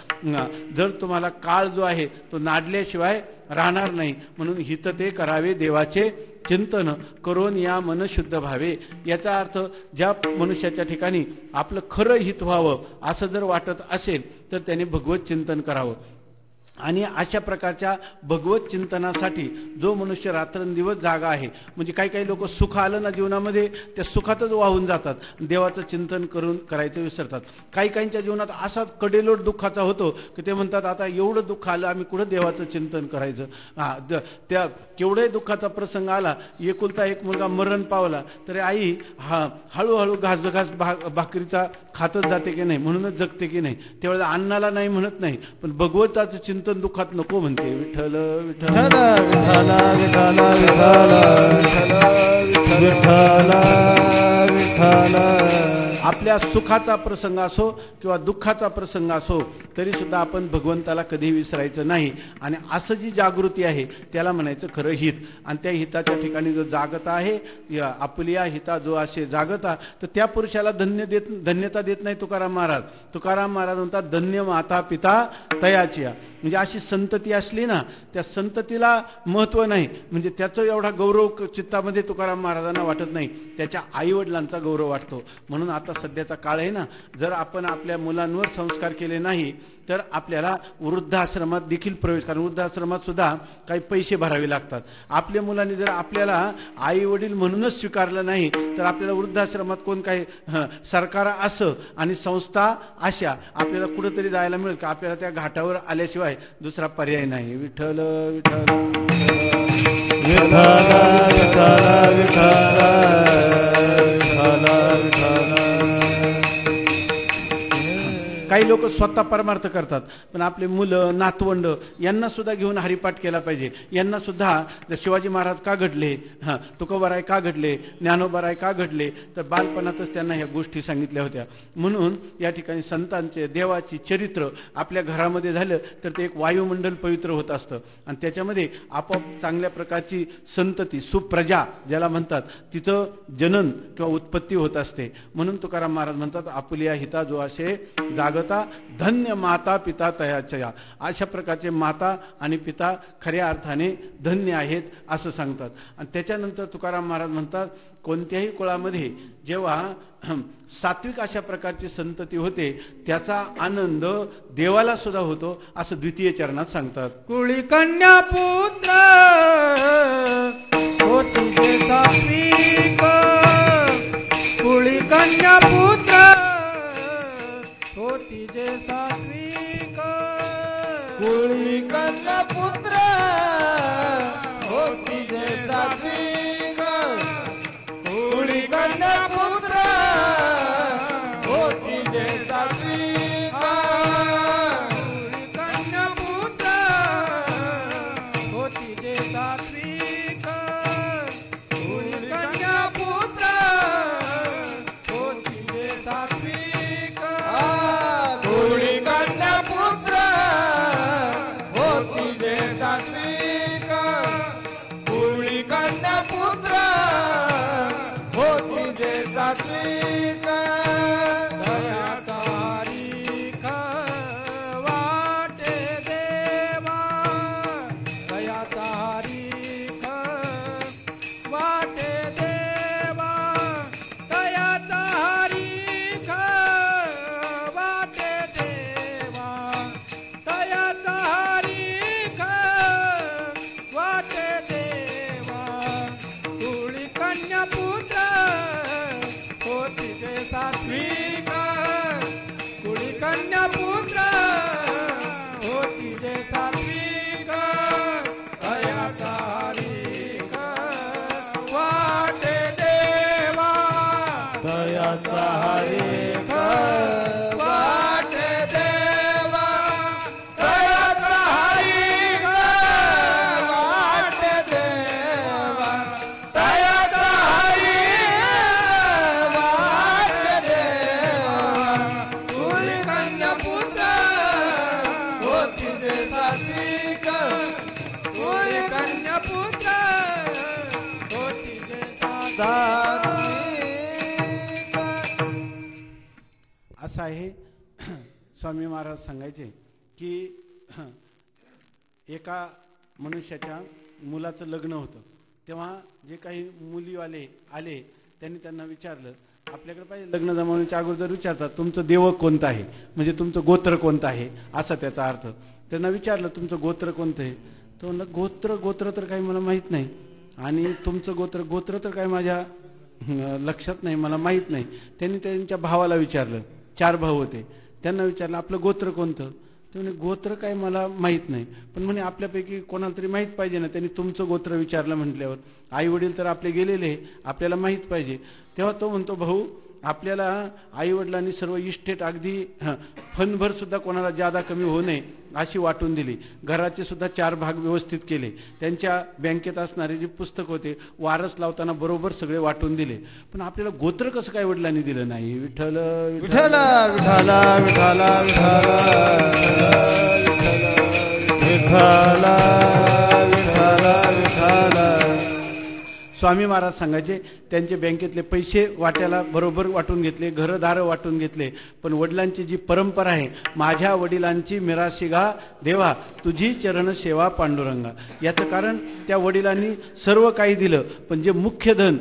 जर तुम्हाला काळ जो आहे तो नाडल्याशिवाय राहणार नाही, म्हणून हित ते करावे देवाचे चिंतन करून या मन शुद्ध व्हावे. याचा अर्थ ज्या मनुष्याच्या ठिकाणी आपलं खरं हित व्हावं असं जर वाटत असेल तर त्याने भगवत चिंतन करावं. आणि अशा प्रकारच्या भगवत चिंतनासाठी जो मनुष्य रात्रंदिवस जागा आहे, म्हणजे काही काही लोक सुख आलं ना जीवनामध्ये त्या सुखातच वाहून जातात, देवाचं चिंतन करायचं विसरतात. काही काहींच्या जीवनात असाच कडेलोट दुःखाचा होतो की ते म्हणतात आता एवढं दुःख आलं आम्ही कुठं देवाचं चिंतन करायचं. त्या केवढ्याही दुःखाचा प्रसंग आला, एकुलता एक मुलगा मरण पावला तरी आई हळूहळू घास भाकरीचा खातच जाते की नाही, म्हणूनच जगते की नाही, त्यावेळेला अन्नाला नाही म्हणत नाही, पण भगवंताचं चिंतन दुःखात नको म्हणते. विठ्ठल विठ्ठल विठ्ठल विठ्ठल विठ्ठल विठ्ठल विठ्ठल. आपल्या सुखाचा प्रसंग असो किंवा दुःखाचा प्रसंग असो तरी सुद्धा आपण भगवंताला कधी विसरायचं नाही. आणि असं जी जागृती आहे त्याला म्हणायचं खरं हित. आणि त्या हिताच्या ठिकाणी जो जागता आहे, आपुलिया हिता जो असे जागता, तर त्या पुरुषाला धन्यता देत नाही तुकाराम महाराज. तुकाराम महाराज म्हणतात धन्य माता पिता तयाची. म्हणजे अशी संतती असली ना, त्या संततीला महत्व नाही, म्हणजे त्याचं एवढा गौरव चित्तामध्ये तुकाराम महाराजांना वाटत नाही, त्याच्या आईवडिलांचा गौरव वाटतो. म्हणून आता सध्याचा काळ आहे ना, जर आपण आपल्या मुलांवर संस्कार केले नाही तर आपल्याला वृद्धाश्रमात देखील प्रवेश, कारण वृद्धाश्रमात सुद्धा काही पैसे भरावे लागतात. आपल्या मुलांनी जर आपल्याला आई वडील म्हणूनच स्वीकारलं नाही तर आपल्याला वृद्धाश्रमात कोण काही सरकार असं आणि संस्था अशा आपल्याला कुठंतरी जायला मिळेल का? आपल्याला त्या घाटावर आल्याशिवाय दुसरा पर्याय नाही. विठ्ठल विठ्ठल विठ्ठल विठ्ठल विठ्ठल काही लोक स्वतः परमार्थ करतात, पण आपले मुलं नातवंड यांना सुद्धा घेऊन हरिपाठ केला पाहिजे. यांना सुद्धा शिवाजी महाराज का घडले, तुकोबाराय का घडले, ज्ञानोबाराय का घडले, तर बालपणातच त्यांना ह्या गोष्टी सांगितल्या होत्या. म्हणून या ठिकाणी संतांचे देवाची चरित्र आपल्या घरामध्ये झालं तर ते एक वायुमंडल पवित्र होत असतं आणि त्याच्यामध्ये आपोआप चांगल्या प्रकारची संतती सुप्रजा ज्याला म्हणतात तिथं जनन किंवा उत्पत्ती होत असते. म्हणून तुकाराम महाराज म्हणतात आपुलिया हिता जो असे जागता धन्य माता पिता तयाचया. अशा प्रकारचे माता आणि पिता खऱ्या अर्थाने धन्य आहेत असं सांगतात. आणि त्याच्यानंतर तुकाराम महाराज म्हणतात कोणत्याही कुळामध्ये जेव्हा सात्विक अशा प्रकारची संतती होते त्याचा आनंद देवाला सुद्धा होतो असं द्वितीय चरणात सांगतात. कुळी कन्या पुत्र होती जे सात्विक, कुळी कन्या पुत्र होती जे सात्विक, कुळी कन्या पुत्र होती जे सात्विक, कुळी कन्या पुत्र होती जे सात्विक, कुळी कन्या पुत्र होती जे सात्विक, कुळी कन्या पुत्र होती जे सात्विक, कुळी कन्या पुत्र होती जे सात्विक, कुळी कन्या पुत्र होती जे सात्विक. दयाचा हरीख वाटे देवा, दयाचा हरीख वाटे देवा, दयाचा हरीख वाटे देवा, दयाचा हरीख वाटे देवा, कुळी कन्या पुत्र होती जे सात्विक, कुळी कन्या पुत्र होती जे सात्विक, दयाचा हरीख वाटे देवा, दयाचा हरीख वाटे देवा, दयाचा हरीख वाटे देवा, दयाचा हरीख वाटे देवा, कुळी कन्या पुत्र होती जे सात्विक, कुळी कन्या पुत्र होती जे असं आहे. स्वामी महाराज सांगायचे की एका मनुष्याच्या मुलाचं लग्न होतं तेव्हा जे काही मुलीवाले आले त्यांनी त्यांना विचारलं आपल्याकडे पाहिजे लग्न जमवण्याच्या अगोदर विचारतात तुमचं देवक कोणतं आहे, म्हणजे तुमचं गोत्र कोणतं आहे असा त्याचा अर्थ. त्यांना विचारलं तुमचं गोत्र कोणतं आहे, तो म्हणलं गोत्र तर काही मला माहीत नाही आणि तुमचं गोत्र तर काही माझ्या लक्षात नाही, मला माहीत नाही. त्यांनी त्यांच्या भावाला विचारलं, 4 भाऊ होते, त्यांना विचारलं आपलं गोत्र कोणतं, ते म्हणे गोत्र काय मला माहीत नाही, पण म्हणे आपल्यापैकी कोणाला तरी माहीत पाहिजे ना. त्यांनी तुमचं गोत्र विचारलं म्हटल्यावर आई वडील तर आपले गेलेले आपल्याला माहीत पाहिजे. तेव्हा तो म्हणतो भाऊ आपल्याला आई वडिलांनी सर्व इस्टेट अगदी फनभर सुद्धा कोणाला जादा कमी होऊ नये अशी वाटून दिली. घराचे सुद्धा 4 भाग व्यवस्थित केले. त्यांच्या बँकेत असणारे जे पुस्तक होते वारस लावताना बरोबर सगळे वाटून दिले. पण आपल्याला गोत्र कसं काय वडिलांनी दिलं नाही. विठ्ठल विठ्ठल विठ्ठल विठ्ठल विठ्ठल विठ्ठल विठ्ठल. स्वामी महाराज सांगायचे त्यांचे बँकेतले पैसे वाट्याला बरोबर वाटून घेतले, घरदारं वाटून घेतले, पण वडिलांची जी परंपरा आहे माझ्या वडिलांची मिराशिगा देवा तुझी चरण सेवा पांडुरंगा, याचं कारण त्या वडिलांनी सर्व काही दिलं, पण जे मुख्य धन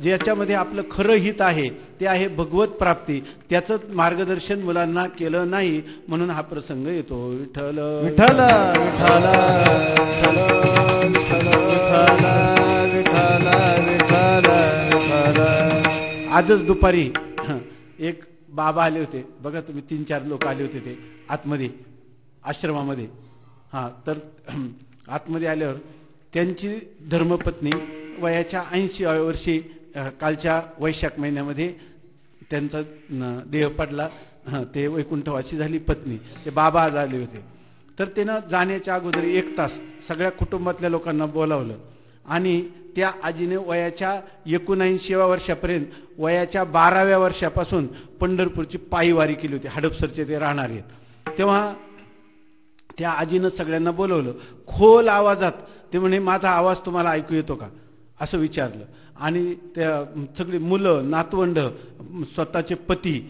ज्याच्यामध्ये आपलं खरं हित आहे ते आहे भगवत प्राप्ती, त्याचं मार्गदर्शन मुलांना केलं नाही, म्हणून हा प्रसंग येतो. विठ्ठल विठ्ठल विठ्ठल विठ्ठल विठ्ठल विठ्ठल. आजच दुपारी एक बाबा आले होते बघा तुम्ही, 3-4 लोक आले होते ते आतमध्ये आश्रमामध्ये. तर आतमध्ये आल्यावर त्यांची धर्मपत्नी वयाच्या 80व्या वर्षी कालच्या वैशाख महिन्यामध्ये त्यांचा देह पडला. ते वैकुंठवासी झाली पत्नी. ते बाबा आज आले होते. तर त्यानं जाण्याच्या अगोदर 1 तास सगळ्या कुटुंबातल्या लोकांना बोलावलं आणि त्या आजीने वयाच्या 79व्या वर्षापर्यंत वयाच्या 12व्या वर्षापासून पंढरपूरची पायी वारी केली होती. हडपसरचे ते राहणार आहेत. तेव्हा त्या आजीनं सगळ्यांना बोलवलं. खोल आवाजात ते म्हणे, माझा आवाज तुम्हाला ऐकू येतो का, असं विचारलं. आणि त्या सगळी मुलं, नातवंड, स्वतःचे पती,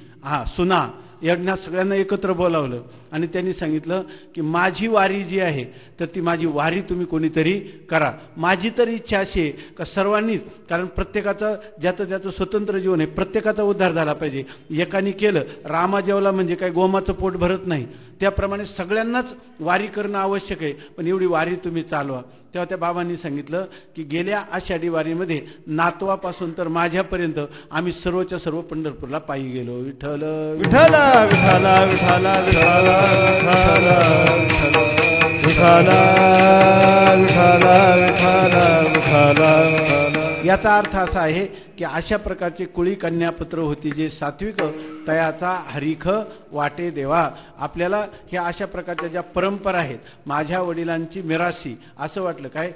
सुना, यांना सगळ्यांना एकत्र बोलावलं आणि त्यांनी सांगितलं की माझी वारी जी आहे तर ती माझी वारी तुम्ही कोणीतरी करा. माझी तर इच्छा अशी आहे का सर्वांनीच, कारण प्रत्येकाचं ज्याचं त्याचं स्वतंत्र जीवन आहे, प्रत्येकाचा उद्धार झाला पाहिजे. एकाने केलं, रामा जेवला म्हणजे काय गोमाचं पोट भरत नाही, त्याप्रमाणे सगळ्यांनाच वारी करणं आवश्यक आहे. पण एवढी वारी तुम्ही चालवा. तेव्हा त्या बाबांनी सांगितलं की गेल्या आषाढी वारीमध्ये नातवापासून तर माझ्यापर्यंत आम्ही सर्वच्या सर्व पंढरपूरला पायी गेलो. विठ्ठल विठ्ठल विठ्ठल विठ्ठल विठ्ठल विठ्ठल विठ्ठल विठ्ठल विठ्ठल. याचा अर्थ असा आहे की अशा प्रकारचे कुळी कन्यापुत्र होती जे सात्विक, तयाचा हरिख वाटे देवा. आपल्याला ह्या अशा प्रकारच्या ज्या परंपरा आहेत, माझ्या वडिलांची मिरासी, असं वाटलं काय,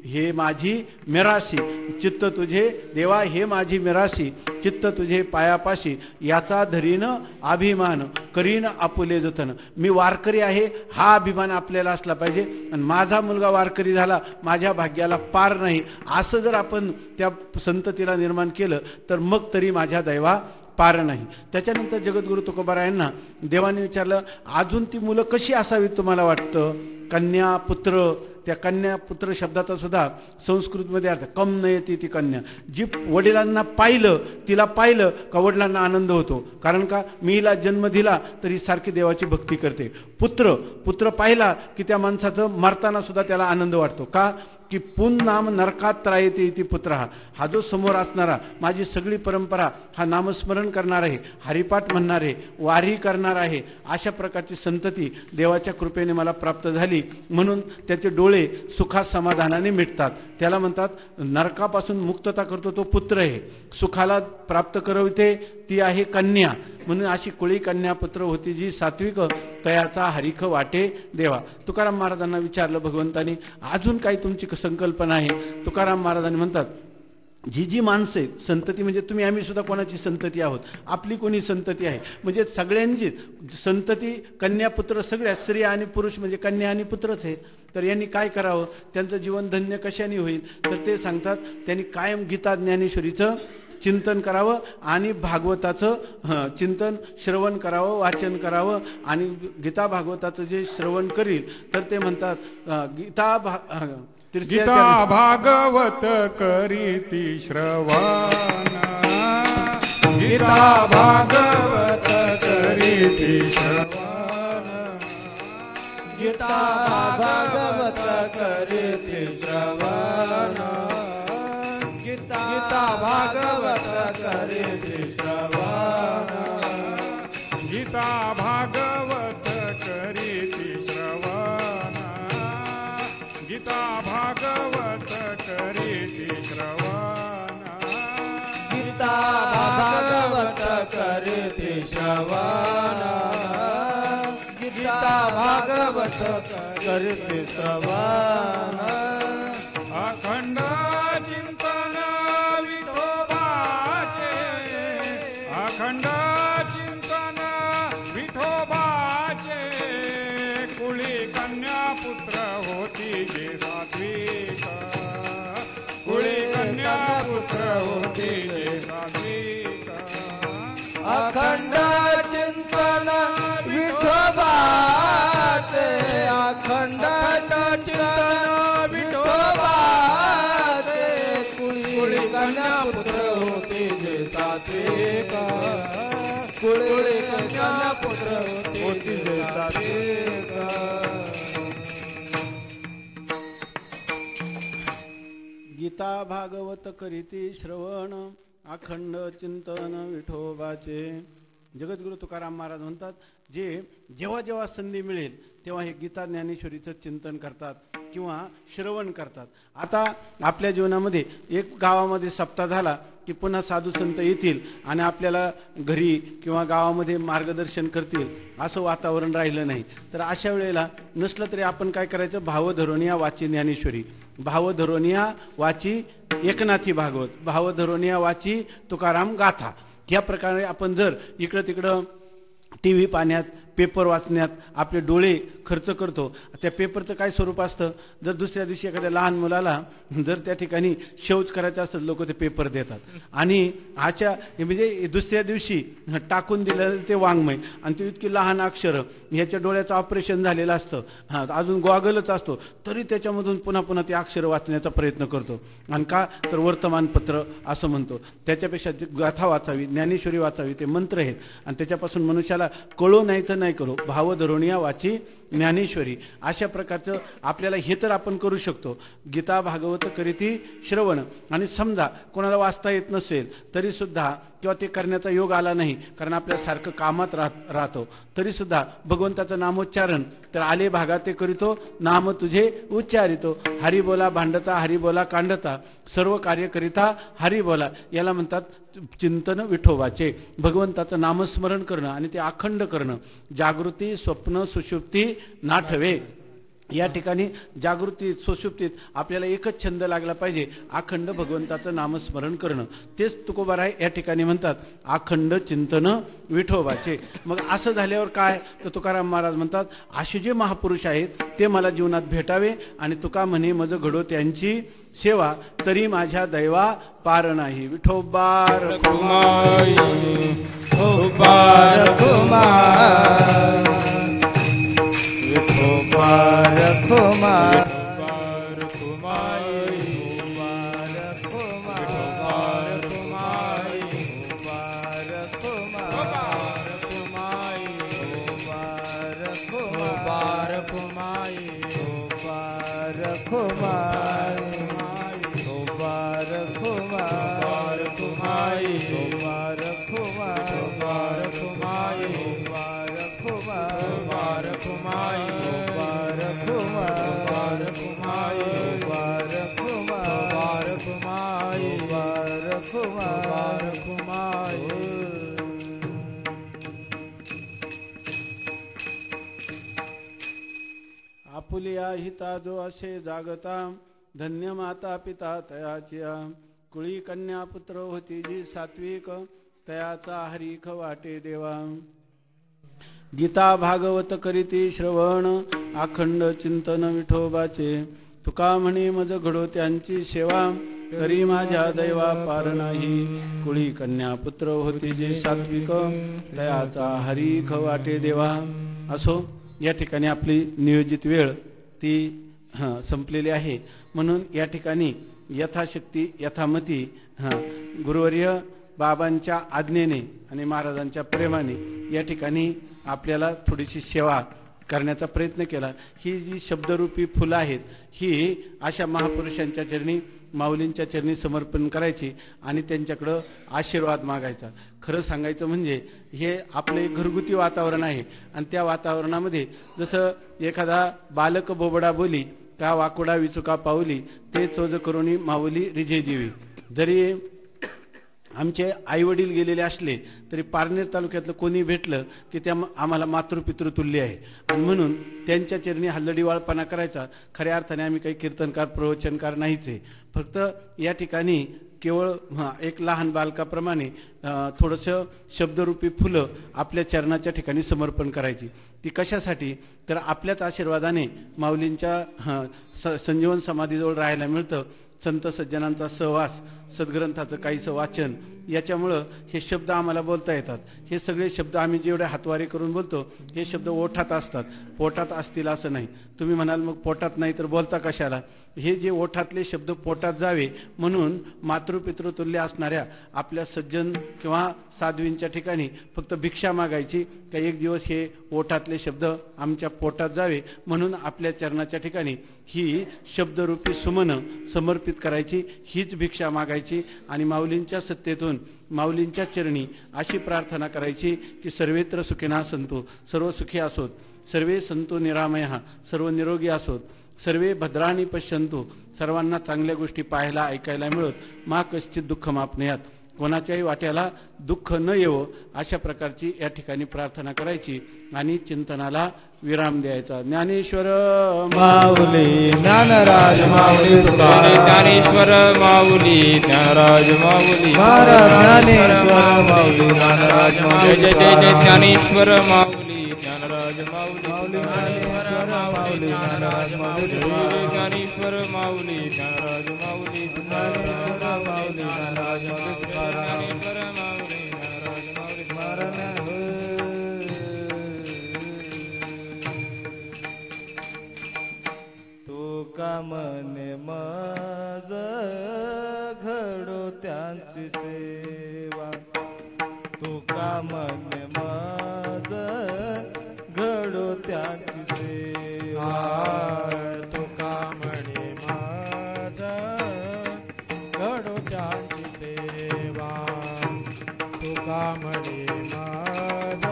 हे माझी मिरासी, चित्त तुझे देवा, हे माझी मिरासी, चित्त तुझे पायापाशी, याचा धरीन अभिमान, करीन आपुले जतन. मी वारकरी आहे हा अभिमान आपल्याला असला पाहिजे. आणि माझा मुलगा वारकरी झाला, माझ्या भाग्याला पार नाही, असं जर आपण त्या संततीला निर्माण केलं तर मग तरी माझ्या दैवा पार नाही. त्याच्यानंतर जगद्गुरु तुकोबारायांना देवाने विचारलं, अजून ती मुलं कशी असावीत तुम्हाला वाटतं? कन्या पुत्र, त्या कन्या पुत्र शब्दाचा सुद्धा संस्कृतमध्ये अर्थ कम नयती ती कन्या. जी वडिलांना पाहिलं, तिला पाहिलं का वडिलांना आनंद होतो. कारण का, मी हिला जन्म दिला तरी सारखी देवाची भक्ती करते. पुत्र पाहिला की त्या माणसाचं मरताना सुद्धा त्याला आनंद वाटतो. का की पुन नाम नरकात त्रायते इति पुत्र. हा जो समोर असणारा, माझी सगळी परंपरा हा नामस्मरण करणार आहे, हरिपाठ म्हणणार आहे, वारी करणार आहे, अशा प्रकारची संतती देवाच्या कृपेने मला प्राप्त झाली. म्हणून त्याचे डोळे सुखात समाधानाने मिटतात. त्याला म्हणतात नरकापासून मुक्तता करतो तो पुत्र आहे, सुखाला प्राप्त करवते ती आहे कन्या. म्हणून अशी कुळी कन्या पुत्र होती जी सात्विक, तयाचा हरिख वाटे देवा. तुकाराम महाराजांना विचारलं भगवंतानी, अजून काही तुमची संकल्पना आहे? तुकाराम महाराजांनी म्हणतात, जी जी माणसे संतती, म्हणजे तुम्ही आम्ही सुद्धा कोणाची संतती आहोत, आपली कोणी संतती आहे, म्हणजे सगळ्यांची संतती कन्यापुत्र, सगळ्या स्त्रिया आणि पुरुष म्हणजे कन्या आणि पुत्रच आहे. तर यांनी काय करावं, त्यांचं जीवन धन्य कशाने होईल? तर ते सांगतात त्यांनी कायम गीता ज्ञानेश्वरीचं चिंतन करावं आणि भागवताचं चिंतन श्रवण करावं, वाचन करावं. आणि गीता भागवताचं जे श्रवण करील तर ते म्हणतात गीता भागवत करीती श्रवण, गीता भागवत करीती श्रवण, गीता भागवत करीती श्रवण, गीता भागवत करीती श्रवण, गीता भागवत करीती श्रवण, गीता भागवत करीती श्रवण, गीता भागवत करीती श्रवण, गीता भागवत करीती श्रवण. अखंड चिंतन विठोबाचे, अखंड चिंतन विठोबाचे, कुळी कन्या पुत्र होती जे सात्विक, कुळी कन्या पुत्र होती जे सात्विक. अखंड चिंतन विठोबाचे, अखंड चिंतन विठोबाचे, कुळी कन्या पुत्र होते जे सात्विक, कुळी कन्या पुत्र होते जे सात्विक. गीता भागवत करीती श्रवण, अखंड चिंतन विठोबाचे. जगद्गुरु तुकाराम महाराज म्हणतात, जे जेव्हा जेव्हा संधी मिळेल तेव्हा हे गीता ज्ञानेश्वरीचं चिंतन करतात किंवा श्रवण करतात. आता आपल्या जीवनामध्ये एक गावामध्ये सप्ताह झाला की पुन्हा साधू संत येतील आणि आपल्याला घरी किंवा गावामध्ये मार्गदर्शन करतील असं वातावरण राहिलं नाही. तर अशा वेळेला नसलं तरी आपण काय करायचं, भावधरोनिया वाची ज्ञानेश्वरी, भावधरोनिया वाची एकनाथी भागवत, भावधरोनिया वाची तुकाराम गाथा, या प्रकारे आपण जर इकडं तिकडं टी व्ही पाहण्यात, पेपर वाचण्यात आपले डोळे खर्च करतो. त्या पेपरचं काय स्वरूप असतं, जर दुसऱ्या दिवशी एखाद्या लहान मुलाला जर त्या ठिकाणी शौच करायचं असतं, लोक ते पेपर देतात आणि म्हणजे दुसऱ्या दिवशी टाकून दिलं ते वाङ्मय, आणि ते इतकी लहान अक्षरं, ह्याच्या डोळ्याचं ऑपरेशन झालेलं असतं, अजून गॉगलच असतो, तरी त्याच्यामधून पुन्हा पुन्हा ते अक्षरं वाचण्याचा प्रयत्न करतो. आणि का तर वर्तमानपत्र असं म्हणतो. त्याच्यापेक्षा गाथा वाचावी, ज्ञानेश्वरी वाचावी, ते मंत्र आहेत आणि त्याच्यापासून मनुष्याला कळो नाही तर नाही करो, भावधरोनिया वाची ज्ञानेश्वरी, अशा प्रकारचं आपल्याला हे तर आपण करू शकतो. गीता भागवत करीती श्रवण. आणि समजा कोणाला वाचता येत नसेल तरी सुद्धा, किंवा ते करण्याचा योग आला नाही कारण आपल्यासारखं कामात राहतो, तरी सुद्धा भगवंताचं नामोच्चारण तर आले भागात ते करीतो, नाम तुझे उच्चारितो, हरी बोला भांडता हरी बोला कांडता, सर्व कार्य करिता हरी बोला, याला म्हणतात चिंतन विठोबाचे. भगवंताचं नामस्मरण करणं आणि ते अखंड करणं. जागृती स्वप्न सुषुप्ती नाठवे, या ठिकाणी जागृतीत सुषुप्तीत आपल्याला एकच छंद लागला पाहिजे, अखंड भगवंताचं नामस्मरण करणं. तेच तुकोबाराय या ठिकाणी म्हणतात अखंड चिंतन विठोबाचे. मग असं झाल्यावर काय, तर तुकाराम महाराज म्हणतात असे जे महापुरुष आहेत ते मला जीवनात भेटावे, आणि तुका म्हणे मज घडो त्यांची सेवा, तरी माझ्या दैवा पार नाही. विठोबार कुमाई विठोबार कुमार, विठोबार कुमार, कुमार कुमाई कुमार कुमार कुमाई कुमार कुमार, कुमाई कुमार कुमार कुमाई कुमार कुमार, कुमार कुमार, कुमार कुमाई कुमार कुमार, कुमार कुमाई कुमार कुमार, कुमार कुमाई कुमार कुमार, कुमार कुमाई कुमार कुमार, कुमार कुमाई कुमार कुमार, कुमाई. आपुलिया हिता जो असे जागता, धन्य माता पिता तयाचिया, कुळी कन्या पुत्र होती जी सात्विक, तयाचा हरीख वाटे देवा. गीता भागवत करीती श्रवण, अखंड चिंतन विठोबाचे, तुका म्हणे मज घडो त्यांची सेवा, तरी माझ्या दैवा पार नाही. कुळी कन्या पुत्र होती जी सात्विक, तयाचा हरीख वाटे देवा. असो, या ठिकाणी आपली नियोजित वेळ ती संपलेली आहे, म्हणून या ठिकाणी यथाशक्ती यथामती गुरुवर्य बाबांच्या आज्ञेने आणि महाराजांच्या प्रेमाने या ठिकाणी आपल्याला थोडीशी सेवा करण्याचा प्रयत्न केला. ही जी शब्दरूपी फुलं आहेत ही अशा महापुरुषांच्या चरणी, माऊलींच्या चरणी समर्पण करायची आणि त्यांच्याकडं आशीर्वाद मागायचा. खरं सांगायचं म्हणजे हे आपले घरगुती वातावरण आहे, आणि त्या वातावरणामध्ये जसं एखादा बालक बोबडा बोली का वाकुडा विचुका पावली, ते चोज करुणी माऊली रिजे जीवी. जरी आमचे आईवडील गेलेले असले तरी पारनेर तालुक्यातलं कोणी भेटलं की त्या आम्हाला मातृपितृतुल्य आहे, आणि म्हणून त्यांच्या चरणी हल्लडीवाळपणा करायचा. खऱ्या अर्थाने आम्ही काही कीर्तनकार प्रवचनकार नाहीच आहे. फक्त या ठिकाणी केवळ एक लहान बालकाप्रमाणे थोडंसं शब्दरूपी फुलं आपल्या चरणाच्या ठिकाणी समर्पण करायची. ती कशासाठी, तर आपल्याच आशीर्वादाने माऊलींच्या संजीवन समाधीजवळ राहायला मिळतं. संत सज्जनांचा सहवास, सद्ग्रंथाचं काहीसं वाचन, याच्यामुळं हे शब्द आम्हाला बोलता येतात. हे सगळे शब्द आम्ही जेवढे हातवारे करून बोलतो हे शब्द ओठात असतात, पोटात असतील असं नाही. तुम्ही म्हणाल मग पोटात नाही तर बोलता कशाला. हे जे ओठातले शब्द पोटात जावे म्हणून मातृपितृतुल्य असणाऱ्या आपल्या सज्जन किंवा साध्वींच्या ठिकाणी फक्त भिक्षा मागायची का एक दिवस हे ओठातले शब्द आमच्या पोटात जावे म्हणून आपल्या चरणाच्या ठिकाणी ही शब्दरूपी सुमनं समर्पित करायची, हीच भिक्षा मागायची. करायची आणि माऊलींच्या सत्तेतून माऊलींच्या चरणी अशी प्रार्थना करायची की सर्वत्र सुखिना संतो, सर्व सुखी असोत, सर्वे संतो निरामया, सर्व निरोगी असोत, सर्वे भद्राणी पश्यंतो, सर्वांना चांगल्या गोष्टी पाहायला ऐकायला मिळत, मा कश्चित दुःख मापण्यात, कोणाच्याही वाट्याला दुःख न येवो अशा प्रकारची या ठिकाणी प्रार्थना करायची आणि चिंतनाला विराम द्यायचा. ज्ञानेश्वर माऊली ज्ञानराज माऊली तुकाराम, ज्ञानेश्वर माऊली ज्ञानराज माऊली महाराज ज्ञानेश्वर माऊली ज्ञानराज जय माऊली जय जय जय तुकाराम. ज्ञानेश्वर माऊली ज्ञानराज माऊली ज्ञानेश्वर माऊली ज्ञानराज माऊली तुकाराम. ज्ञानेश्वर माऊली ज्ञानराज माऊली ज्ञानेश्वर माऊली ज्ञानराज माऊली तुकाराम. ज्ञानेश्वर माऊली ज्ञानराज माऊली स्मरण तुका मने मज घडो त्यांची सेवा, तुका मने मज घडो त्यांची सेवा, तुका म्हणे माझ घडो त्यांची सेवा, तुका म्हणे माझ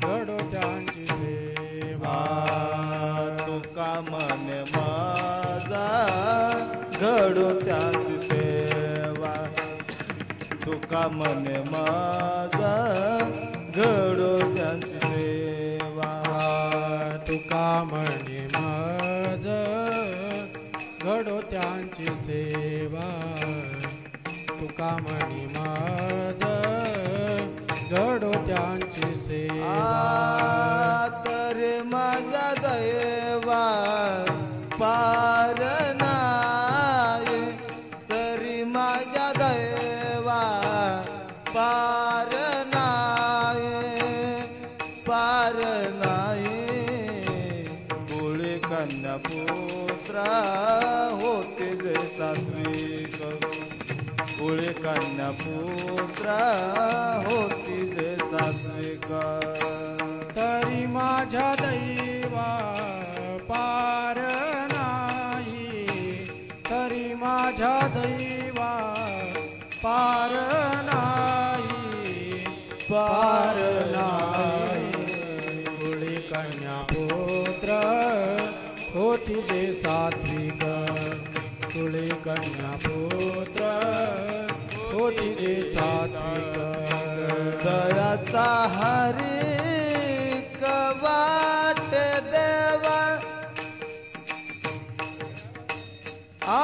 घडो त्यांची सेवा, तुका मने माझा घडो त्यांची सेवा, तुका मने माझा घडो त्यांची सेवा, तुका म्हणे माझ घडो त्यांची सेवा, तुका म्हणे माझ घडो त्यांची सेवा. तरी माझ्या दैवा पार नाही, तरी माझ्या दैवा पार नाही, पार नाही. गोळी कन्या पुत्रा होते जे सात्विक, गोळी कन्या पुत्रा होती जे सात्विक. तरी माझ्या दैवा पार नाही, तरी माझ्या दैवा पार नाही, पार नाही. कुळी कन्या पुत्र होती जे सात्विक, कुळी कन्या पुत्र होती जे सात्विक. दयाचा हरी वाट देवा, आ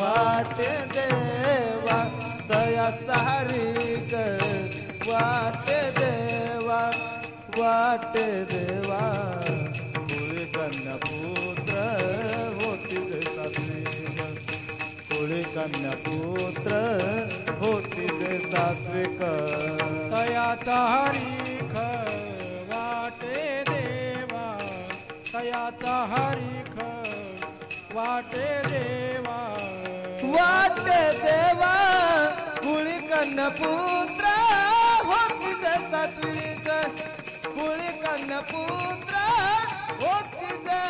वाट देवा, दयाचा हरीक वाट देवा, वाट देवा. कुळी कन्या पुत्र होती जे सात्विक, कुळी कन्या पुत्र होती जे सात्विक. तयाचा हरीख वाटे देवा, तयाचा हरीख वाटे देवा, वाटे देवा. कुळी कन्या पुत्र होती जे सात्विक, कुळी कन्या पुत्र होती जे